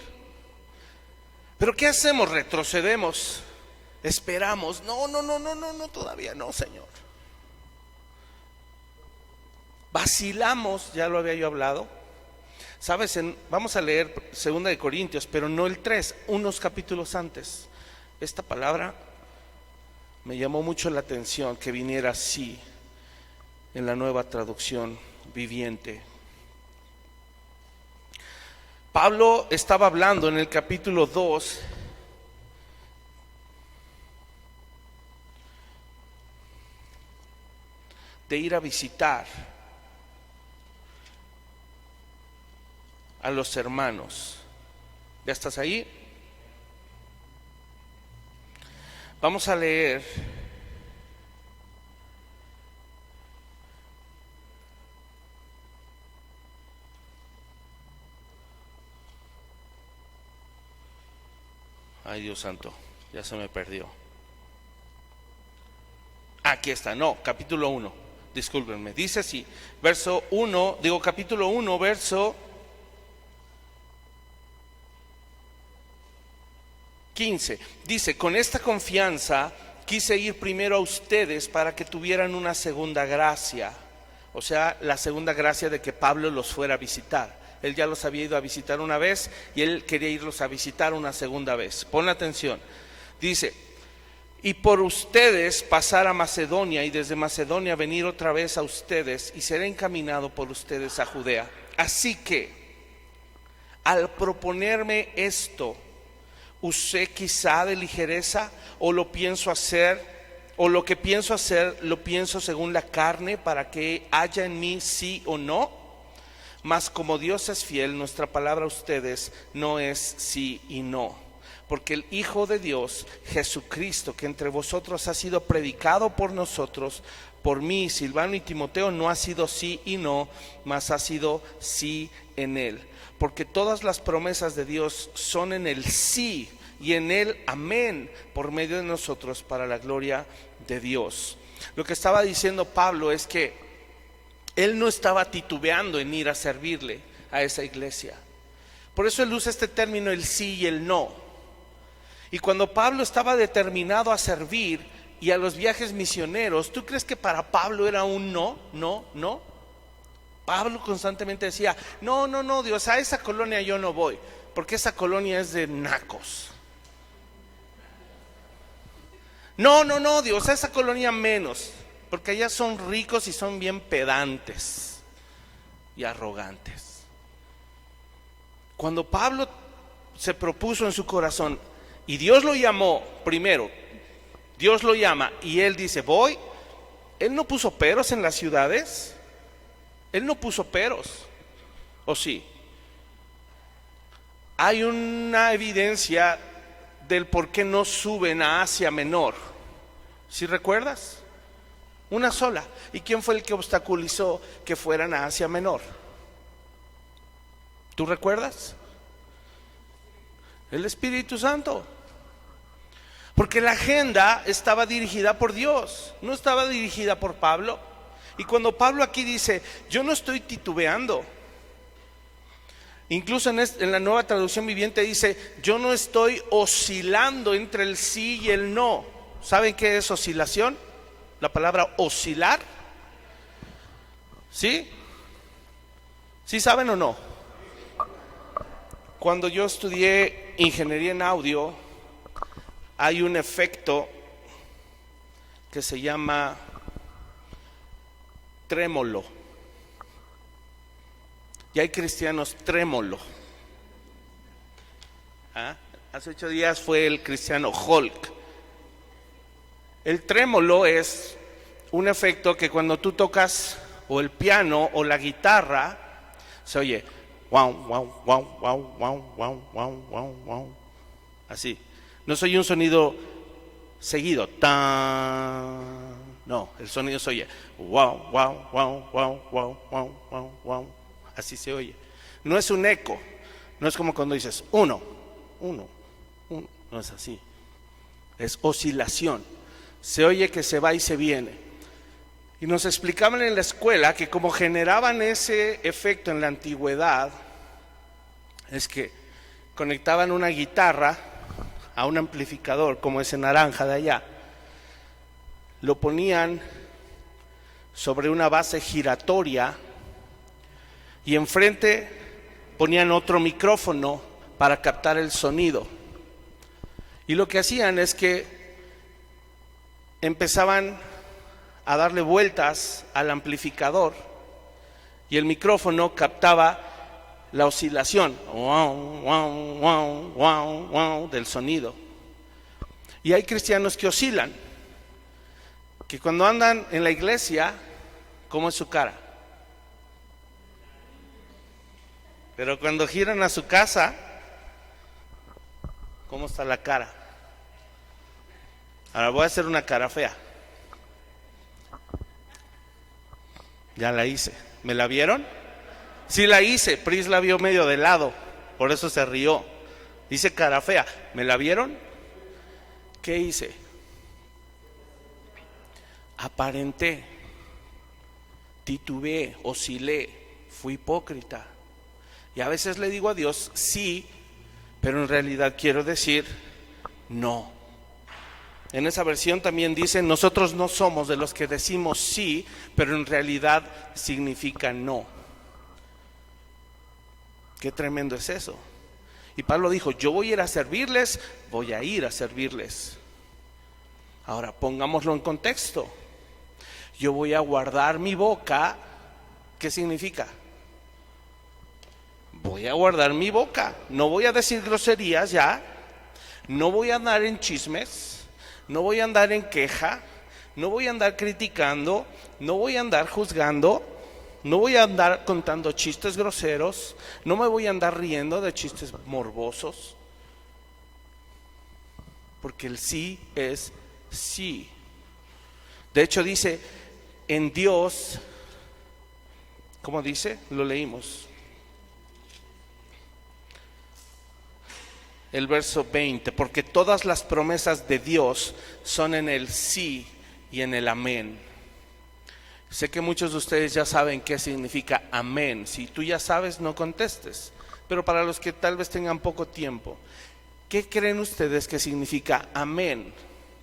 Speaker 1: ¿Pero qué hacemos? Retrocedemos. Esperamos. No, todavía no, Señor. Vacilamos, ya lo había yo hablado. Sabes, vamos a leer 2 de Corintios, pero no el 3, unos capítulos antes. Esta palabra me llamó mucho la atención que viniera así en la Nueva Traducción Viviente. Pablo estaba hablando en el capítulo 2 de ir a visitar a los hermanos. ¿Ya estás ahí? Vamos a leer ay, Dios santo, ya se me perdió. Aquí está, no, capítulo 1, discúlpenme, dice así, capítulo 1, verso 15, dice: con esta confianza quise ir primero a ustedes para que tuvieran una segunda gracia, o sea, la segunda gracia de que Pablo los fuera a visitar. Él ya los había ido a visitar una vez y él quería irlos a visitar una segunda vez. Pon atención, dice: y por ustedes pasar a Macedonia, y desde Macedonia venir otra vez a ustedes, y seré encaminado por ustedes a Judea. Así que, al proponerme esto, ¿usé quizá de ligereza, o lo pienso hacer, o lo que pienso hacer, lo pienso según la carne, para que haya en mí sí o no? Mas como Dios es fiel, nuestra palabra a ustedes no es sí y no. Porque el Hijo de Dios, Jesucristo, que entre vosotros ha sido predicado por nosotros, por mí, Silvano y Timoteo, no ha sido sí y no, mas ha sido sí en él. Porque todas las promesas de Dios son en el sí y en el amén, por medio de nosotros, para la gloria de Dios. Lo que estaba diciendo Pablo es que él no estaba titubeando en ir a servirle a esa iglesia. Por eso él usa este término, el sí y el no. Y cuando Pablo estaba determinado a servir y a los viajes misioneros, ¿tú crees que para Pablo era un no? Pablo constantemente decía: no, Dios, a esa colonia yo no voy, porque esa colonia es de nacos. No, Dios, a esa colonia menos, porque allá son ricos y son bien pedantes y arrogantes. Cuando Pablo se propuso en su corazón, y Dios lo llamó primero, Dios lo llama y él dice: voy. Él no puso peros en las ciudades. Él no puso peros. ¿O sí? Hay una evidencia del por qué no suben a Asia Menor. ¿Sí recuerdas? Una sola. ¿Y quién fue el que obstaculizó que fueran a Asia Menor? ¿Tú recuerdas? El Espíritu Santo. Porque la agenda estaba dirigida por Dios, no estaba dirigida por Pablo. Y cuando Pablo aquí dice: yo no estoy titubeando, incluso en la Nueva Traducción Viviente dice: yo no estoy oscilando entre el sí y el no. ¿Saben qué es oscilación? La palabra oscilar. ¿Sí? ¿Sí saben o no? Cuando yo estudié ingeniería en audio, hay un efecto que se llama trémolo. Y hay cristianos trémolo. Hace 8 días fue el cristiano Hulk. El trémolo es un efecto que cuando tú tocas o el piano o la guitarra, se oye wow, wow, wow, wow, wow, wow, wow, wow, wow. Así. No se oye un sonido seguido. ¡Tan! No, el sonido se oye wow, wow, wow, wow, wow, wow, wow, wow. Así se oye. No es un eco. No es como cuando dices uno. No es así. Es oscilación. Se oye que se va y se viene. Y nos explicaban en la escuela que como generaban ese efecto en la antigüedad, es que conectaban una guitarra a un amplificador, como ese naranja de allá, lo ponían sobre una base giratoria y enfrente ponían otro micrófono para captar el sonido. Y lo que hacían es que empezaban a darle vueltas al amplificador y el micrófono captaba la oscilación wow, wow, wow, wow, wow, del sonido. Y hay cristianos que oscilan, que cuando andan en la iglesia, ¿cómo es su cara? Pero cuando giran a su casa, ¿cómo está la cara? Ahora voy a hacer una cara fea. Ya la hice. ¿Me la vieron? Sí la hice. Pris la vio medio de lado, por eso se rió. Dice cara fea. ¿Me la vieron? ¿Qué hice? Aparenté, titubeé, oscilé, fui hipócrita. Y a veces le digo a Dios sí, pero en realidad quiero decir no. En esa versión también dice, nosotros no somos de los que decimos sí, pero en realidad significa no. Qué tremendo es eso. Y Pablo dijo, yo voy a ir a servirles, voy a ir a servirles. Ahora pongámoslo en contexto. Yo voy a guardar mi boca. ¿Qué significa? Voy a guardar mi boca. No voy a decir groserías ya. No voy a andar en chismes. No voy a andar en queja, no voy a andar criticando, no voy a andar juzgando, no voy a andar contando chistes groseros, no me voy a andar riendo de chistes morbosos, porque el sí es sí. De hecho dice, en Dios, ¿cómo dice? Lo leímos. El verso 20, porque todas las promesas de Dios son en el sí y en el amén. Sé que muchos de ustedes ya saben qué significa amén. Si tú ya sabes, no contestes. Pero para los que tal vez tengan poco tiempo, ¿qué creen ustedes que significa amén?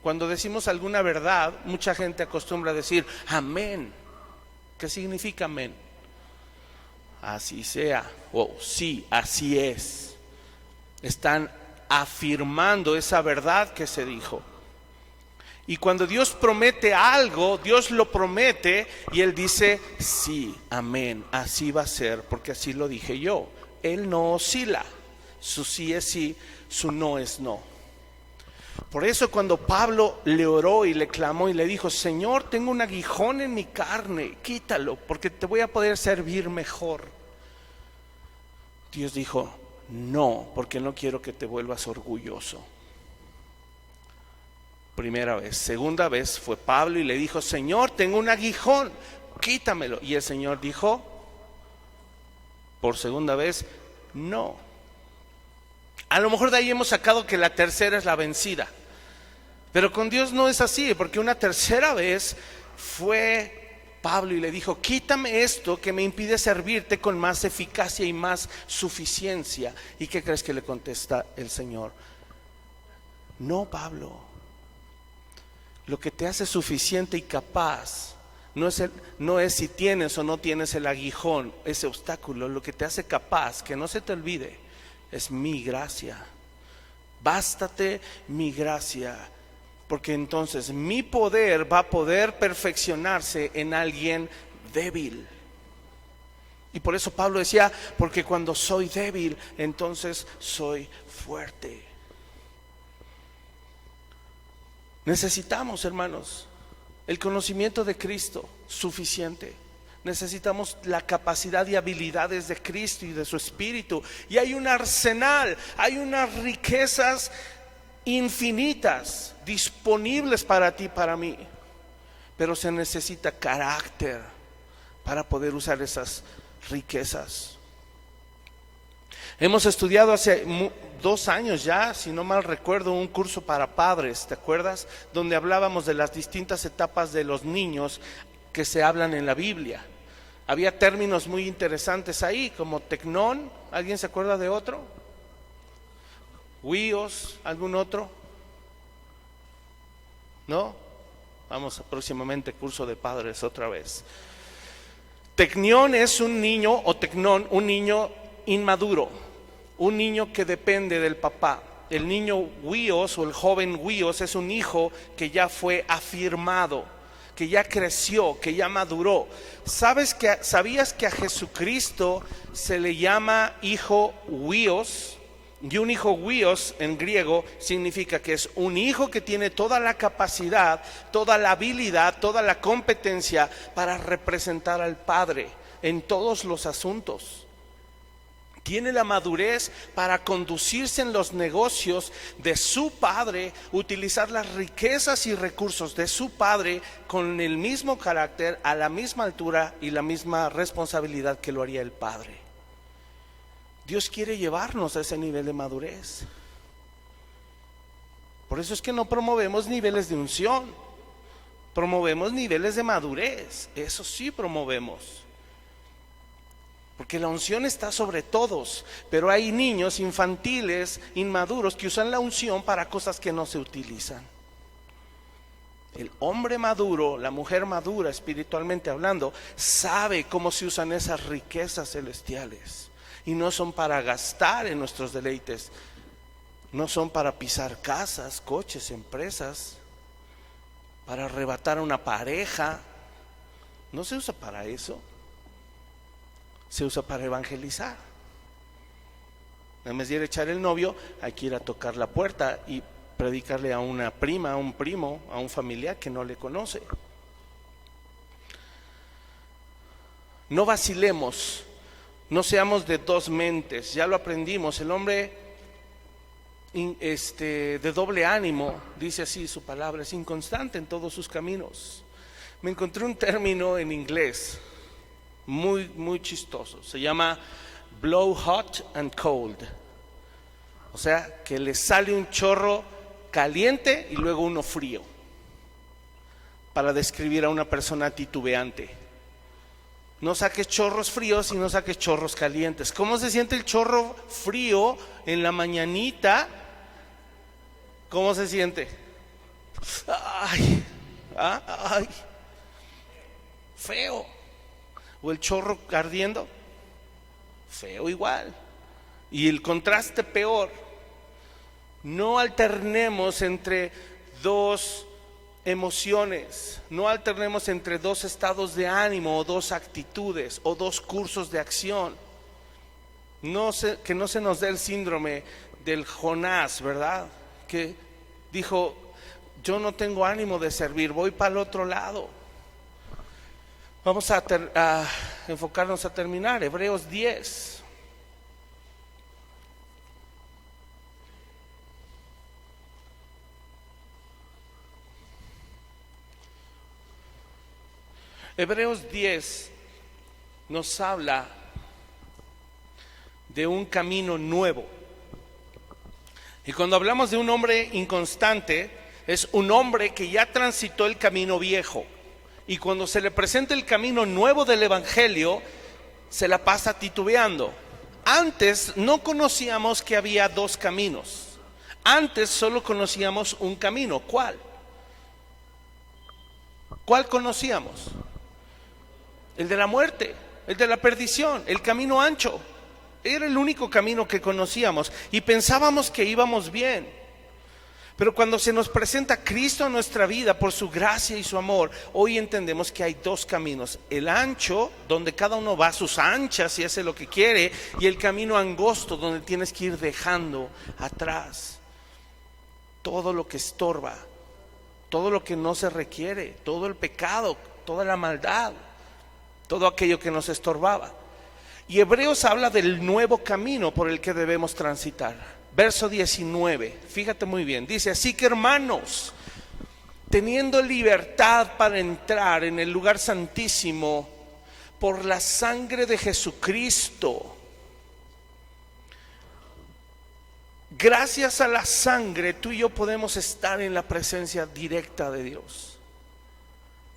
Speaker 1: Cuando decimos alguna verdad, mucha gente acostumbra a decir amén. ¿Qué significa amén? Así sea, o sí, así es. Están afirmando esa verdad que se dijo. Y cuando Dios promete algo, Dios lo promete y Él dice, sí, amén, así va a ser, porque así lo dije yo. Él no oscila, su sí es sí, su no es no. Por eso cuando Pablo le oró y le clamó y le dijo, Señor, tengo un aguijón en mi carne, quítalo, porque te voy a poder servir mejor. Dios dijo, no, porque no quiero que te vuelvas orgulloso. Primera vez. Segunda vez fue Pablo y le dijo, Señor, tengo un aguijón, quítamelo. Y el Señor dijo, por segunda vez, no. A lo mejor de ahí hemos sacado que la tercera es la vencida. Pero con Dios no es así, porque una tercera vez fue Pablo y le dijo, quítame esto que me impide servirte con más eficacia y más suficiencia. ¿Y qué crees que le contesta el Señor? No, Pablo, lo que te hace suficiente y capaz no es si tienes o no tienes el aguijón, ese obstáculo. Lo que te hace capaz, que no se te olvide, es mi gracia. Bástate mi gracia, porque entonces mi poder va a poder perfeccionarse en alguien débil. Y por eso Pablo decía, porque cuando soy débil, entonces soy fuerte. Necesitamos, hermanos, el conocimiento de Cristo suficiente. Necesitamos la capacidad y habilidades de Cristo y de su Espíritu. Y hay un arsenal, hay unas riquezas infinitas disponibles para ti, para mí. Pero se necesita carácter para poder usar esas riquezas. Hemos estudiado hace 2 años ya, si no mal recuerdo, un curso para padres, ¿te acuerdas? Donde hablábamos de las distintas etapas de los niños que se hablan en la Biblia. Había términos muy interesantes ahí, como tecnón. ¿Alguien se acuerda de otro? Huíos, ¿algún otro? ¿No? Vamos próximamente curso de padres otra vez. Tecnión es un niño, o tecnón, un niño inmaduro, un niño que depende del papá. El niño huíos o el joven huíos es un hijo que ya fue afirmado, que ya creció, que ya maduró. ¿Sabías que a Jesucristo se le llama hijo huíos? Y un hijo huíos en griego significa que es un hijo que tiene toda la capacidad, toda la habilidad, toda la competencia para representar al Padre en todos los asuntos. Tiene la madurez para conducirse en los negocios de su Padre, utilizar las riquezas y recursos de su Padre con el mismo carácter, a la misma altura y la misma responsabilidad que lo haría el Padre. Dios quiere llevarnos a ese nivel de madurez. Por eso es que no promovemos niveles de unción, promovemos niveles de madurez. Eso sí promovemos. Porque la unción está sobre todos, pero hay niños infantiles, inmaduros, que usan la unción para cosas que no se utilizan. El hombre maduro, la mujer madura, espiritualmente hablando, sabe cómo se usan esas riquezas celestiales. Y no son para gastar en nuestros deleites, no son para pisar casas, coches, empresas, para arrebatar a una pareja. No se usa para eso. Se usa para evangelizar. En vez de ir a echar el novio, hay que ir a tocar la puerta y predicarle a una prima, a un primo, a un familiar que no le conoce. No vacilemos, no seamos de dos mentes. Ya lo aprendimos. El hombre de doble ánimo, dice así su palabra, es inconstante en todos sus caminos. Me encontré un término en inglés muy chistoso. Se llama blow hot and cold. O sea, que le sale un chorro caliente y luego uno frío, para describir a una persona titubeante. No saques chorros fríos y no saques chorros calientes. ¿Cómo se siente el chorro frío en la mañanita? ¿Cómo se siente? Ay, feo. O el chorro ardiendo, feo igual. Y el contraste peor. No alternemos entre dos emociones, no alternemos entre dos estados de ánimo o dos actitudes o dos cursos de acción. Que no se nos dé el síndrome del Jonás, ¿verdad? Que dijo, yo no tengo ánimo de servir, voy para el otro lado. Vamos a enfocarnos a terminar. Hebreos 10. Hebreos 10 nos habla de un camino nuevo. Y cuando hablamos de un hombre inconstante, es un hombre que ya transitó el camino viejo. Y cuando se le presenta el camino nuevo del Evangelio, se la pasa titubeando. Antes no conocíamos que había dos caminos. Antes solo conocíamos un camino. ¿Cuál? ¿Cuál conocíamos? El de la muerte, el de la perdición, el camino ancho. Era el único camino que conocíamos y pensábamos que íbamos bien. Pero cuando se nos presenta Cristo en nuestra vida por su gracia y su amor, hoy entendemos que hay dos caminos: el ancho, donde cada uno va a sus anchas y hace lo que quiere, y el camino angosto, donde tienes que ir dejando atrás todo lo que estorba, todo lo que no se requiere, todo el pecado, toda la maldad, todo aquello que nos estorbaba. Y Hebreos habla del nuevo camino por el que debemos transitar. Verso 19, fíjate muy bien, dice: así que, hermanos, teniendo libertad para entrar en el lugar santísimo por la sangre de Jesucristo. Gracias a la sangre, tú y yo podemos estar en la presencia directa de Dios.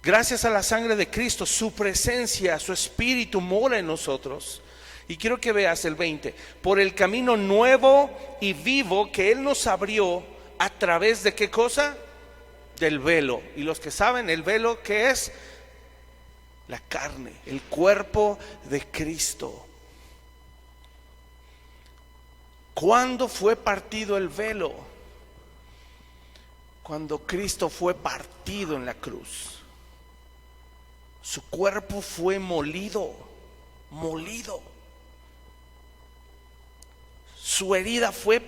Speaker 1: Gracias a la sangre de Cristo, su presencia, su espíritu mora en nosotros. Y quiero que veas el 20, por el camino nuevo y vivo que Él nos abrió a través de ¿qué cosa? Del velo. Y los que saben, el velo, ¿qué es? La carne, el cuerpo de Cristo. ¿Cuándo fue partido el velo? Cuando Cristo fue partido en la cruz. Su cuerpo fue molido. Su herida fue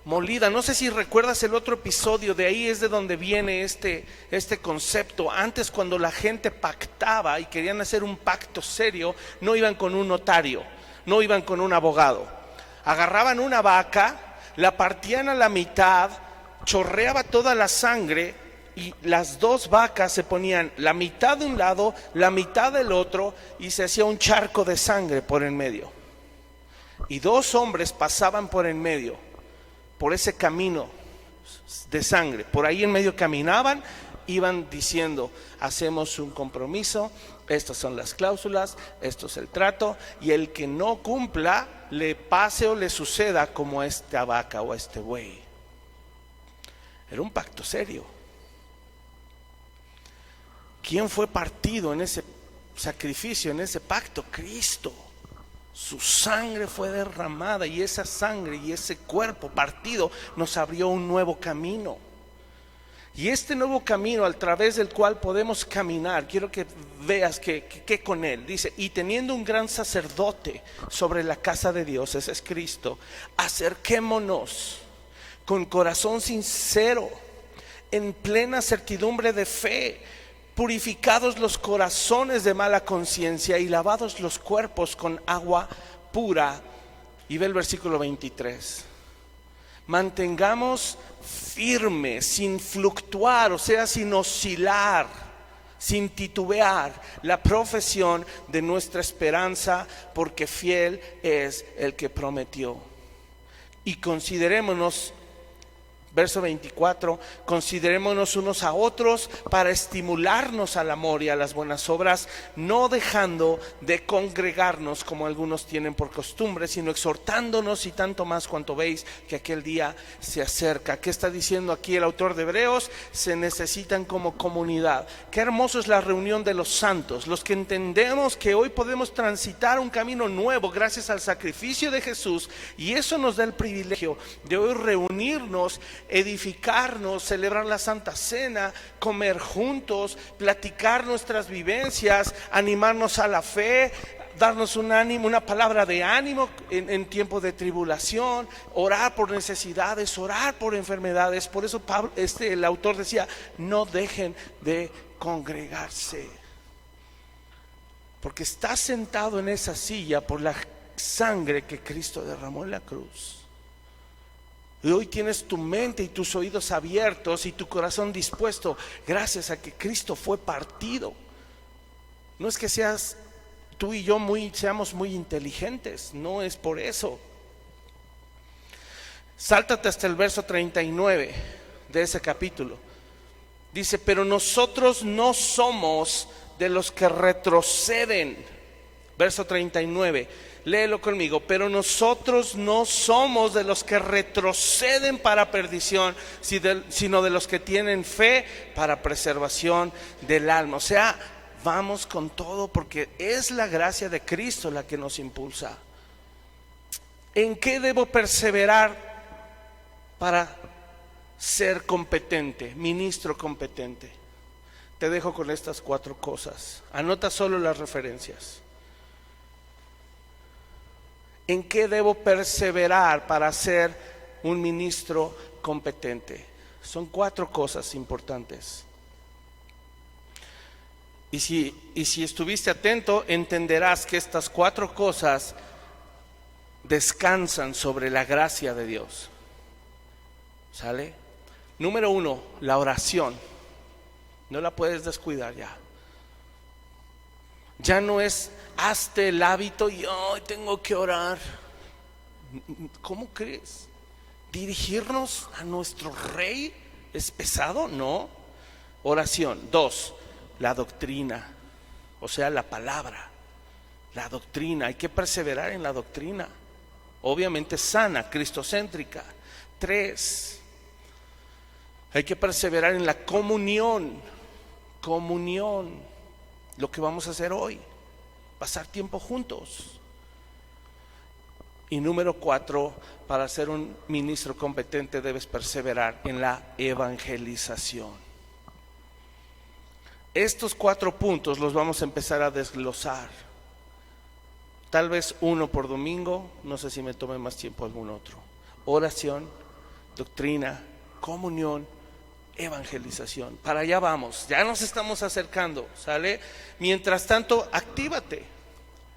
Speaker 1: molida. No sé si recuerdas el otro episodio, de ahí es de donde viene este concepto. Antes, cuando la gente pactaba y querían hacer un pacto serio, no iban con un notario, no iban con un abogado. Agarraban una vaca, la partían a la mitad, chorreaba toda la sangre y las dos vacas se ponían la mitad de un lado, la mitad del otro, y se hacía un charco de sangre por en medio. Y dos hombres pasaban por en medio, por ese camino de sangre. Por ahí en medio caminaban, iban diciendo: hacemos un compromiso, estas son las cláusulas, esto es el trato, y el que no cumpla, le pase o le suceda como a esta vaca o a este buey. Era un pacto serio. ¿Quién fue partido en ese sacrificio, en ese pacto? Cristo. Su sangre fue derramada, y esa sangre y ese cuerpo partido nos abrió un nuevo camino. Y este nuevo camino al través del cual podemos caminar, quiero que veas que con él dice: y teniendo un gran sacerdote sobre la casa de Dios, ese es Cristo, acerquémonos con corazón sincero, en plena certidumbre de fe, purificados los corazones de mala conciencia y lavados los cuerpos con agua pura. Y ve el versículo 23. Mantengamos firme, sin fluctuar, o sea, sin oscilar, sin titubear, la profesión de nuestra esperanza, porque fiel es el que prometió. Y considerémonos, verso 24, considerémonos unos a otros para estimularnos al amor y a las buenas obras, no dejando de congregarnos como algunos tienen por costumbre, sino exhortándonos, y tanto más cuanto veis que aquel día se acerca. ¿Qué está diciendo aquí el autor de Hebreos? Se necesitan como comunidad. Qué hermoso es la reunión de los santos, los que entendemos que hoy podemos transitar un camino nuevo gracias al sacrificio de Jesús, y eso nos da el privilegio de hoy reunirnos, edificarnos, celebrar la Santa Cena, comer juntos, platicar nuestras vivencias, animarnos a la fe, darnos un ánimo, una palabra de ánimo en tiempo de tribulación, orar por necesidades, orar por enfermedades. Por eso Pablo, el autor decía: no dejen de congregarse, porque estás sentado en esa silla por la sangre que Cristo derramó en la cruz. Y hoy tienes tu mente y tus oídos abiertos y tu corazón dispuesto gracias a que Cristo fue partido. No es que seas tú y yo seamos muy inteligentes, no es por eso. Sáltate hasta el verso 39 de ese capítulo. Dice: pero nosotros no somos de los que retroceden. Verso 39. Léelo conmigo. Pero nosotros no somos de los que retroceden para perdición, sino de los que tienen fe para preservación del alma. O sea, vamos con todo, porque es la gracia de Cristo la que nos impulsa. ¿En qué debo perseverar para ser competente, ministro competente. Te dejo con estas 4 cosas. Anota solo las referencias. ¿En qué debo perseverar para ser un ministro competente? Son 4 cosas importantes. Y si estuviste atento, entenderás que estas 4 cosas descansan sobre la gracia de Dios. ¿Sale? Número 1, la oración. No la puedes descuidar ya. Ya no es hazte el hábito y hoy tengo que orar. ¿Cómo crees? ¿Dirigirnos a nuestro rey es pesado? No. Oración. 2, la doctrina, o sea, la palabra. La doctrina, hay que perseverar en la doctrina. Obviamente sana, cristocéntrica. 3, hay que perseverar en la comunión. Comunión, lo que vamos a hacer hoy, pasar tiempo juntos. Y número 4, para ser un ministro competente debes perseverar en la evangelización. Estos 4 puntos los vamos a empezar a desglosar. Tal vez uno por domingo, no sé si me tome más tiempo algún otro. Oración, doctrina, comunión, evangelización. Para allá vamos, ya nos estamos acercando, ¿sale? Mientras tanto, actívate.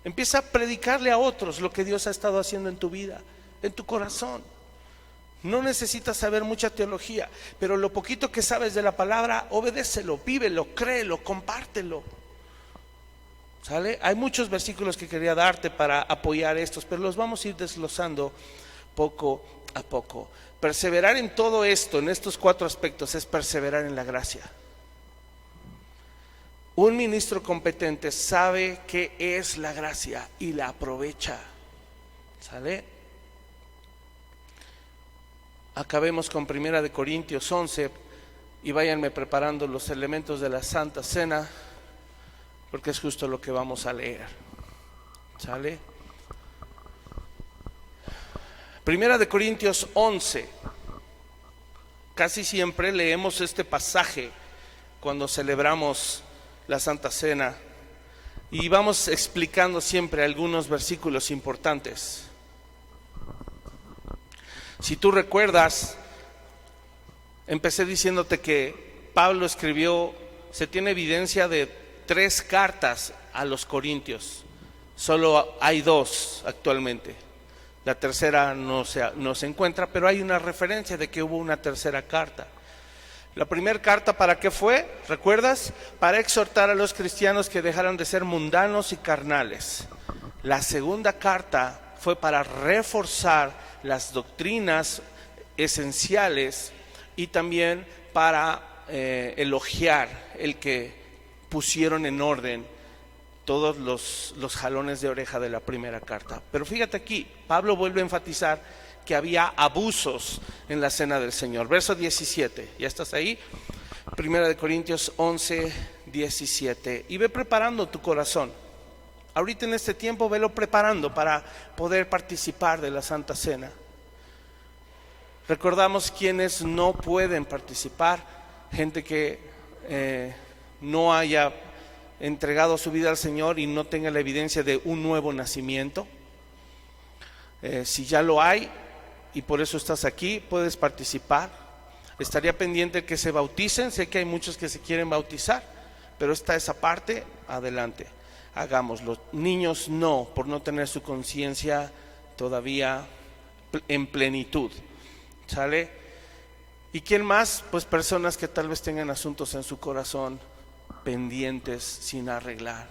Speaker 1: Empieza a predicarle a otros lo que Dios ha estado haciendo en tu vida, en tu corazón. No necesitas saber mucha teología, pero lo poquito que sabes de la palabra, obedécelo, vívelo, créelo, compártelo. ¿Sale? Hay muchos versículos que quería darte para apoyar estos, pero los vamos a ir desglosando poco a poco. Perseverar en todo esto, en estos 4 aspectos, es perseverar en la gracia. Un ministro competente sabe qué es la gracia y la aprovecha. ¿Sale? Acabemos con 1 Corintios 11 y váyanme preparando los elementos de la Santa Cena, porque es justo lo que vamos a leer. ¿Sale? 1 Corintios 11. Casi siempre leemos este pasaje cuando celebramos la Santa Cena y vamos explicando siempre algunos versículos importantes. Si tú recuerdas, empecé diciéndote que Pablo escribió, se tiene evidencia de 3 cartas a los corintios. Solo hay 2 actualmente. La tercera no se encuentra, pero hay una referencia de que hubo una tercera carta. La primera carta, ¿para qué fue? ¿Recuerdas? Para exhortar a los cristianos que dejaran de ser mundanos y carnales. La segunda carta fue para reforzar las doctrinas esenciales y también para elogiar el que pusieron en orden todos los jalones de oreja de la primera carta. Pero fíjate aquí, Pablo vuelve a enfatizar que había abusos en la cena del Señor. Verso 17, ¿ya estás ahí? 1 Corintios 11, 17. Y ve preparando tu corazón. Ahorita en este tiempo velo preparando para poder participar de la Santa Cena. Recordamos quienes no pueden participar, gente que no haya entregado su vida al Señor y no tenga la evidencia de un nuevo nacimiento. Si ya lo hay y por eso estás aquí, puedes participar. Estaría pendiente que se bauticen. Sé que hay muchos que se quieren bautizar, pero está esa parte, adelante, hagámoslo. Niños no, por no tener su conciencia todavía en plenitud. ¿Sale? ¿Y quién más? Pues personas que tal vez tengan asuntos en su corazón pendientes sin arreglar.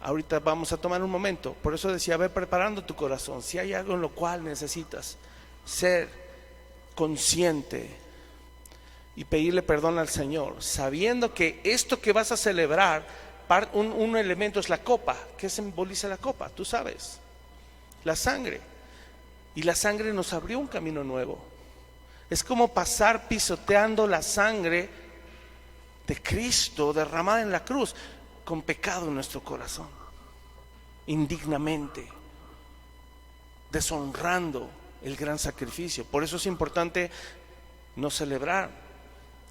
Speaker 1: Ahorita vamos a tomar un momento. Por eso decía, ve preparando tu corazón. Si hay algo en lo cual necesitas ser consciente y pedirle perdón al Señor, sabiendo que esto que vas a celebrar, un elemento es la copa. ¿Qué simboliza la copa? Tú sabes, la sangre. Y la sangre nos abrió un camino nuevo. Es como pasar pisoteando la sangre de Cristo derramada en la cruz, con pecado en nuestro corazón, indignamente, deshonrando el gran sacrificio. Por eso es importante no celebrar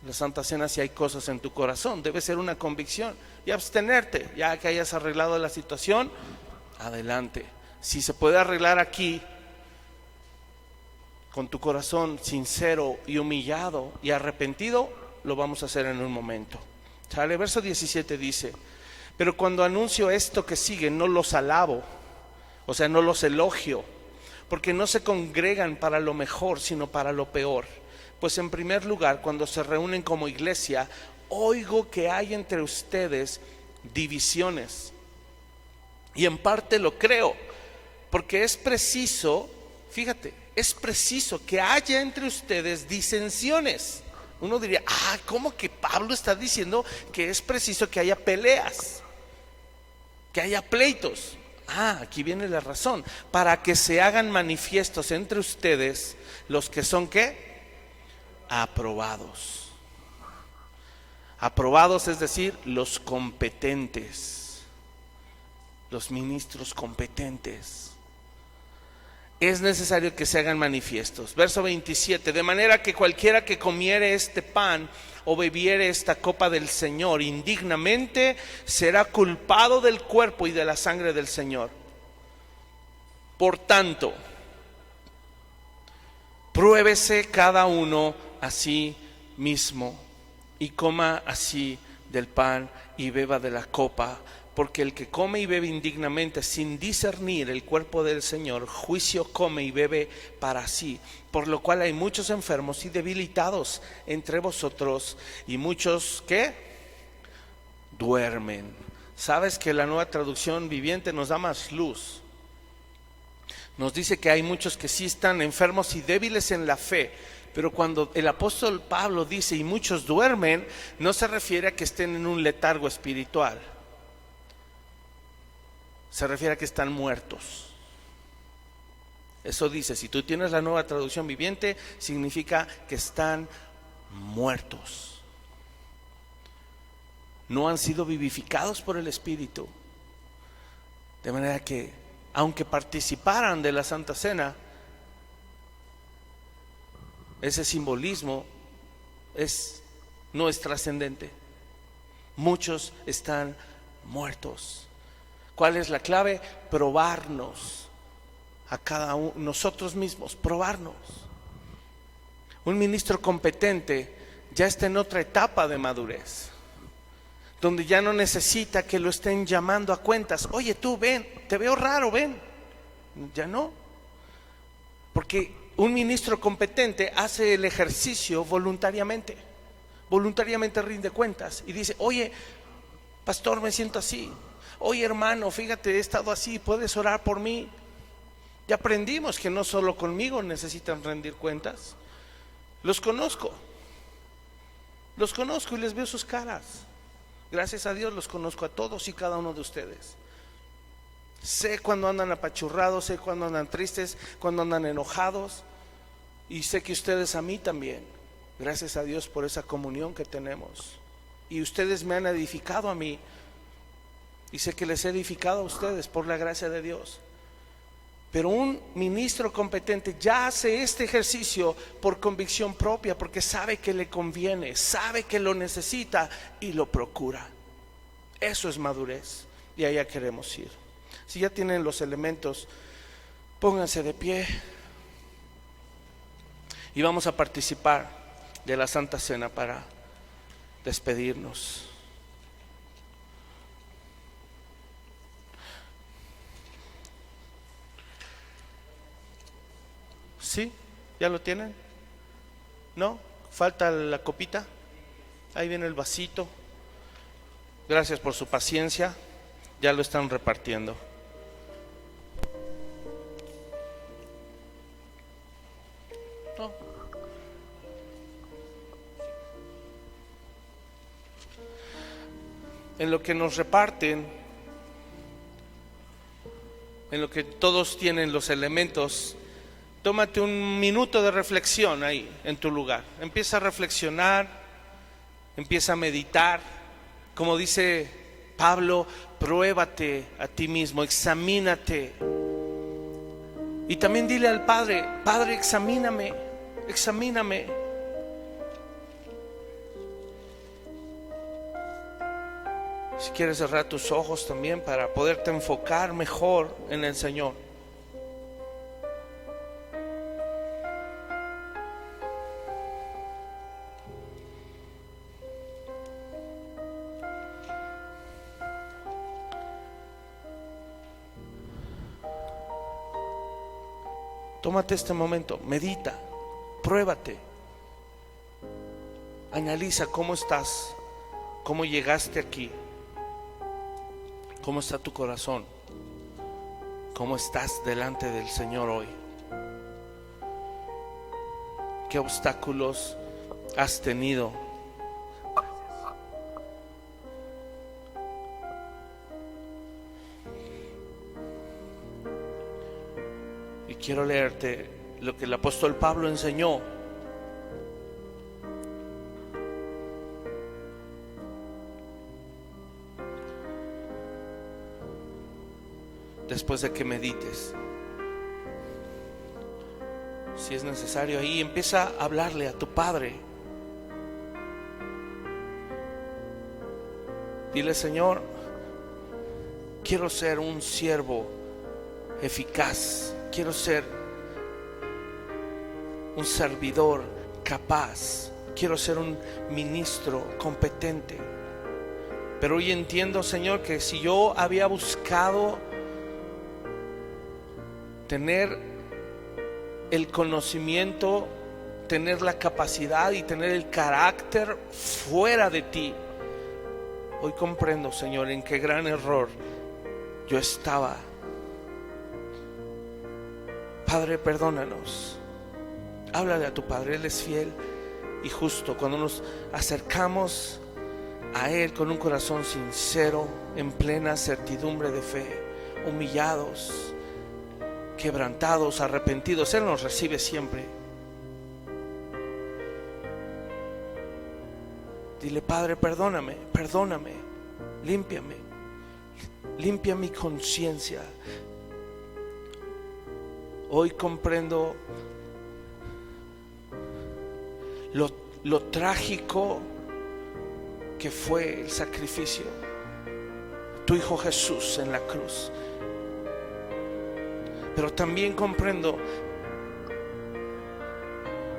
Speaker 1: la Santa Cena si hay cosas en tu corazón. Debe ser una convicción y abstenerte. Ya que hayas arreglado la situación, adelante. Si se puede arreglar aquí, con tu corazón sincero y humillado y arrepentido, lo vamos a hacer en un momento. ¿Sale? Verso 17 dice: pero cuando anuncio esto que sigue, no los alabo, o sea, no los elogio, porque no se congregan para lo mejor, sino para lo peor. Pues en primer lugar, cuando se reúnen como iglesia, oigo que hay entre ustedes divisiones. Y en parte lo creo, porque es preciso, fíjate, es preciso que haya entre ustedes disensiones. Uno diría, ¿cómo que Pablo está diciendo que es preciso que haya peleas, que haya pleitos? Aquí viene la razón: para que se hagan manifiestos entre ustedes los que son, ¿qué? Aprobados. Aprobados, es decir, los competentes, los ministros competentes. Es necesario que se hagan manifiestos. Verso 27: de manera que cualquiera que comiere este pan o bebiere esta copa del Señor indignamente, será culpado del cuerpo y de la sangre del Señor. Por tanto, pruébese cada uno a sí mismo y coma así del pan y beba de la copa, porque el que come y bebe indignamente sin discernir el cuerpo del Señor, juicio come y bebe para sí. Por lo cual hay muchos enfermos y debilitados entre vosotros, y muchos que duermen. Sabes que la Nueva Traducción Viviente nos da más luz. Nos dice que hay muchos que sí están enfermos y débiles en la fe. Pero cuando el apóstol Pablo dice y muchos duermen, no se refiere a que estén en un letargo espiritual. Se refiere a que están muertos. Eso dice, si tú tienes la Nueva Traducción Viviente, significa que están muertos. No han sido vivificados por el Espíritu. De manera que, aunque participaran de la Santa Cena, ese simbolismo no es trascendente. Muchos están muertos. ¿Cuál es la clave? Probarnos a cada uno, nosotros mismos, probarnos. Un ministro competente ya está en otra etapa de madurez, donde ya no necesita que lo estén llamando a cuentas. Oye, tú ven, te veo raro, ven. Ya no. Porque un ministro competente hace el ejercicio voluntariamente. Voluntariamente rinde cuentas y dice: oye, pastor, me siento así. Oye, hermano, fíjate, he estado así, ¿puedes orar por mí? Ya aprendimos que no solo conmigo necesitan rendir cuentas. Los conozco y les veo sus caras. Gracias a Dios los conozco a todos y cada uno de ustedes. Sé cuando andan apachurrados, sé cuando andan tristes, cuando andan enojados, y sé que ustedes a mí también. Gracias a Dios por esa comunión que tenemos. Y ustedes me han edificado a mí, y sé que les he edificado a ustedes por la gracia de Dios. Pero un ministro competente ya hace este ejercicio por convicción propia, porque sabe que le conviene, sabe que lo necesita y lo procura. Eso es madurez, y allá queremos ir. Si ya tienen los elementos, pónganse de pie y vamos a participar de la Santa Cena para despedirnos. ¿Sí? ¿Ya lo tienen? ¿No? ¿Falta la copita? Ahí viene el vasito. Gracias por su paciencia. Ya lo están repartiendo. No. En lo que nos reparten, en lo que todos tienen los elementos, tómate un minuto de reflexión ahí en tu lugar. Empieza a reflexionar, empieza a meditar. Como dice Pablo, pruébate a ti mismo, examínate. Y también dile al Padre: Padre, examíname. Si quieres cerrar tus ojos también para poderte enfocar mejor en el Señor. Tómate este momento, medita, pruébate, analiza cómo estás, cómo llegaste aquí, cómo está tu corazón, cómo estás delante del Señor hoy, qué obstáculos has tenido. Y quiero leerte lo que el apóstol Pablo enseñó. Después de que medites, si es necesario, ahí empieza a hablarle a tu Padre. Dile: Señor, quiero ser un siervo eficaz, quiero ser un servidor capaz, quiero ser un ministro competente. Pero hoy entiendo, Señor, que si yo había buscado tener el conocimiento, tener la capacidad y tener el carácter fuera de ti, hoy comprendo, Señor, en qué gran error yo estaba. Padre, perdónanos. Háblale a tu Padre, Él es fiel y justo. Cuando nos acercamos a Él con un corazón sincero, en plena certidumbre de fe, humillados, quebrantados, arrepentidos, Él nos recibe siempre. Dile: Padre, perdóname, perdóname, límpiame, limpia mi conciencia. Hoy comprendo lo trágico que fue el sacrificio de tu Hijo Jesús en la cruz. Pero también comprendo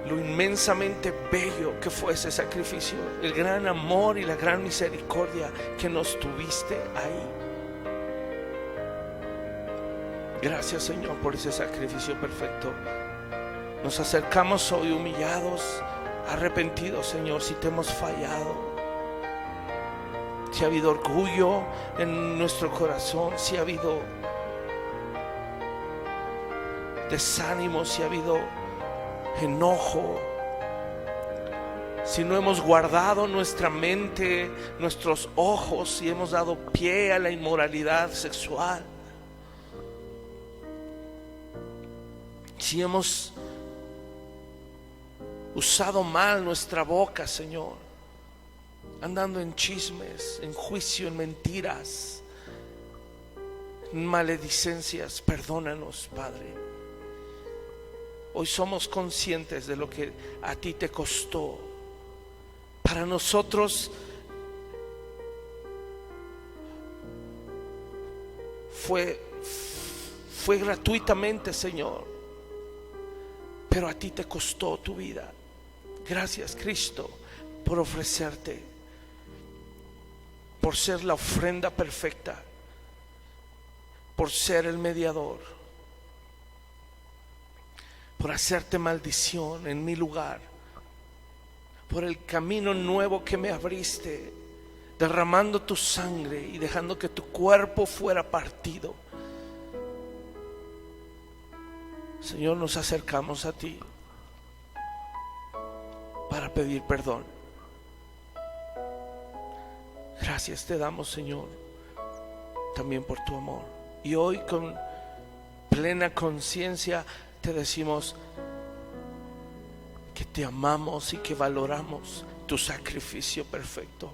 Speaker 1: lo inmensamente bello que fue ese sacrificio, el gran amor y la gran misericordia que nos tuviste ahí. Gracias, Señor, por ese sacrificio perfecto. Nos acercamos hoy humillados, arrepentidos, Señor, si te hemos fallado, si ha habido orgullo en nuestro corazón, si ha habido desánimo, si ha habido enojo, si no hemos guardado nuestra mente, nuestros ojos, si hemos dado pie a la inmoralidad sexual, si hemos usado mal nuestra boca, Señor, andando en chismes, en juicio, en mentiras, en maledicencias. Perdónanos, Padre. Hoy somos conscientes de lo que a ti te costó. Para nosotros fue gratuitamente, Señor, pero a ti te costó tu vida. Gracias, Cristo, por ofrecerte, por ser la ofrenda perfecta, por ser el mediador, por hacerte maldición en mi lugar, por el camino nuevo que me abriste, derramando tu sangre y dejando que tu cuerpo fuera partido. Señor, nos acercamos a ti para pedir perdón. Gracias te damos, Señor, también por tu amor. Y hoy con plena conciencia te decimos que te amamos y que valoramos tu sacrificio perfecto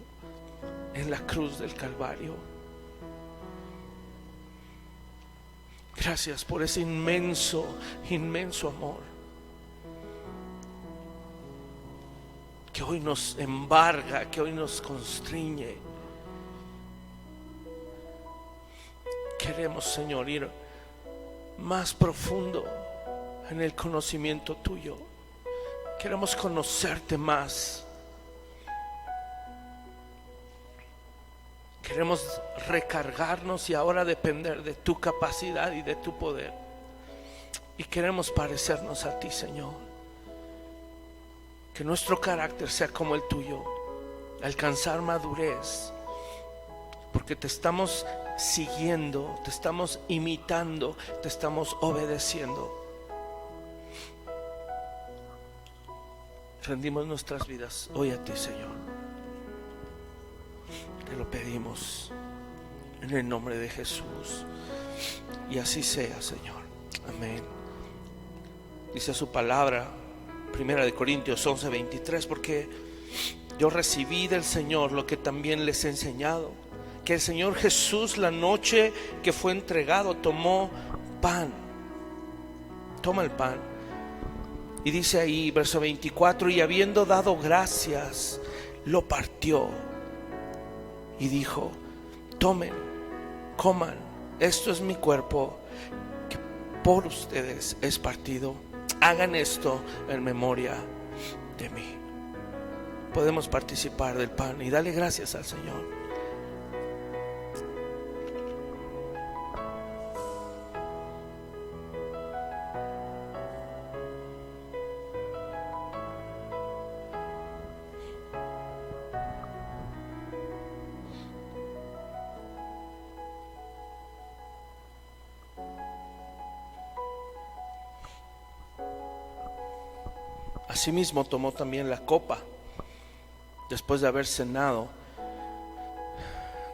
Speaker 1: en la cruz del Calvario. Gracias por ese inmenso, inmenso amor que hoy nos embarga, que hoy nos constriñe, queremos, Señor, ir más profundo en el conocimiento tuyo. Queremos conocerte más. Queremos recargarnos y ahora depender de tu capacidad y de tu poder. Y queremos parecernos a ti, Señor. Que nuestro carácter sea como el tuyo. Alcanzar madurez. Porque te estamos siguiendo, te estamos imitando, te estamos obedeciendo. Rendimos nuestras vidas hoy a ti, Señor. Te lo pedimos en el nombre de Jesús. Y así sea, Señor. Amén. Dice su palabra, 1 Corintios 11:23, porque yo recibí del Señor lo que también les he enseñado, que el Señor Jesús, la noche que fue entregado, tomó pan. Toma el pan. Y dice ahí, verso 24, y habiendo dado gracias, lo partió y dijo: tomen, coman, esto es mi cuerpo que por ustedes es partido. Hagan esto en memoria de mí. Podemos participar del pan y darle gracias al Señor. Asimismo tomó también la copa después de haber cenado,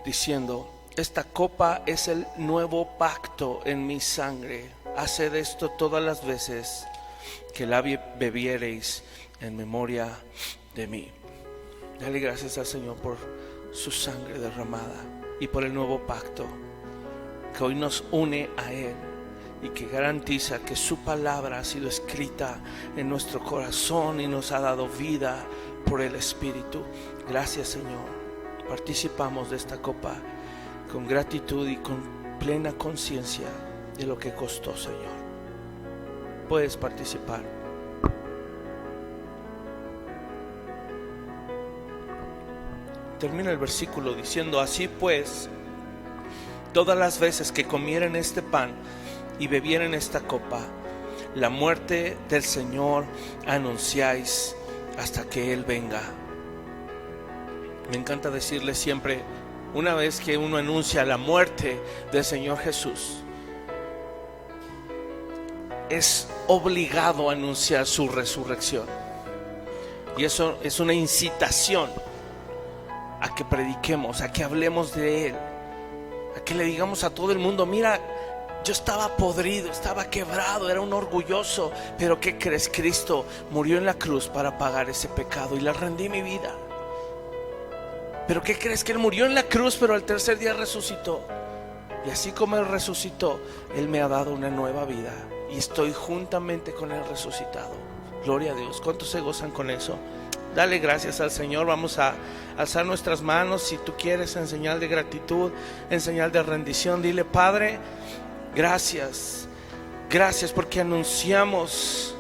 Speaker 1: diciendo: esta copa es el nuevo pacto en mi sangre. Haced esto todas las veces que la bebiereis en memoria de mí. Dale gracias al Señor por su sangre derramada y por el nuevo pacto que hoy nos une a Él y que garantiza que su palabra ha sido escrita en nuestro corazón y nos ha dado vida por el Espíritu. Gracias, Señor. Participamos de esta copa con gratitud y con plena conciencia de lo que costó, Señor. Puedes participar. Termina el versículo diciendo: así pues, todas las veces que comieren este pan y bebieren esta copa, la muerte del Señor anunciáis hasta que Él venga. Me encanta decirle siempre, una vez que uno anuncia la muerte del Señor Jesús, es obligado a anunciar su resurrección. Y eso es una incitación a que prediquemos, a que hablemos de Él, a que le digamos a todo el mundo: mira, yo estaba podrido, estaba quebrado, era un orgulloso, pero ¿qué crees? Cristo murió en la cruz para pagar ese pecado y le rendí mi vida. Pero ¿qué crees? Que Él murió en la cruz, pero al tercer día resucitó. Y así como Él resucitó, Él me ha dado una nueva vida y estoy juntamente con Él resucitado. Gloria a Dios. ¿Cuántos se gozan con eso? Dale gracias al Señor. Vamos a alzar nuestras manos, si tú quieres, en señal de gratitud, en señal de rendición. Dile: Padre, gracias, gracias porque anunciamos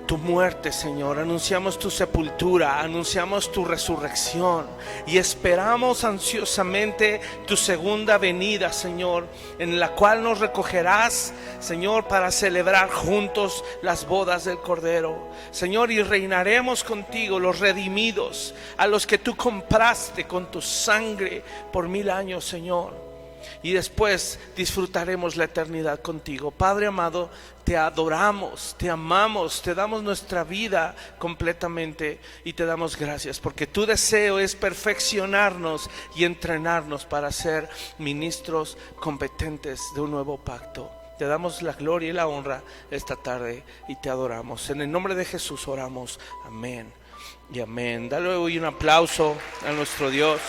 Speaker 1: tu muerte, Señor, anunciamos tu sepultura, anunciamos tu resurrección y esperamos ansiosamente tu segunda venida, Señor, en la cual nos recogerás, Señor, para celebrar juntos las bodas del Cordero, Señor, y reinaremos contigo, los redimidos, a los que tú compraste con tu sangre por 1000 años, Señor. Y después disfrutaremos la eternidad contigo. Padre amado, te adoramos, te amamos, te damos nuestra vida completamente y te damos gracias porque tu deseo es perfeccionarnos y entrenarnos para ser ministros competentes de un nuevo pacto. Te damos la gloria y la honra esta tarde y te adoramos. En el nombre de Jesús oramos. Amén y amén. Dale hoy un aplauso a nuestro Dios.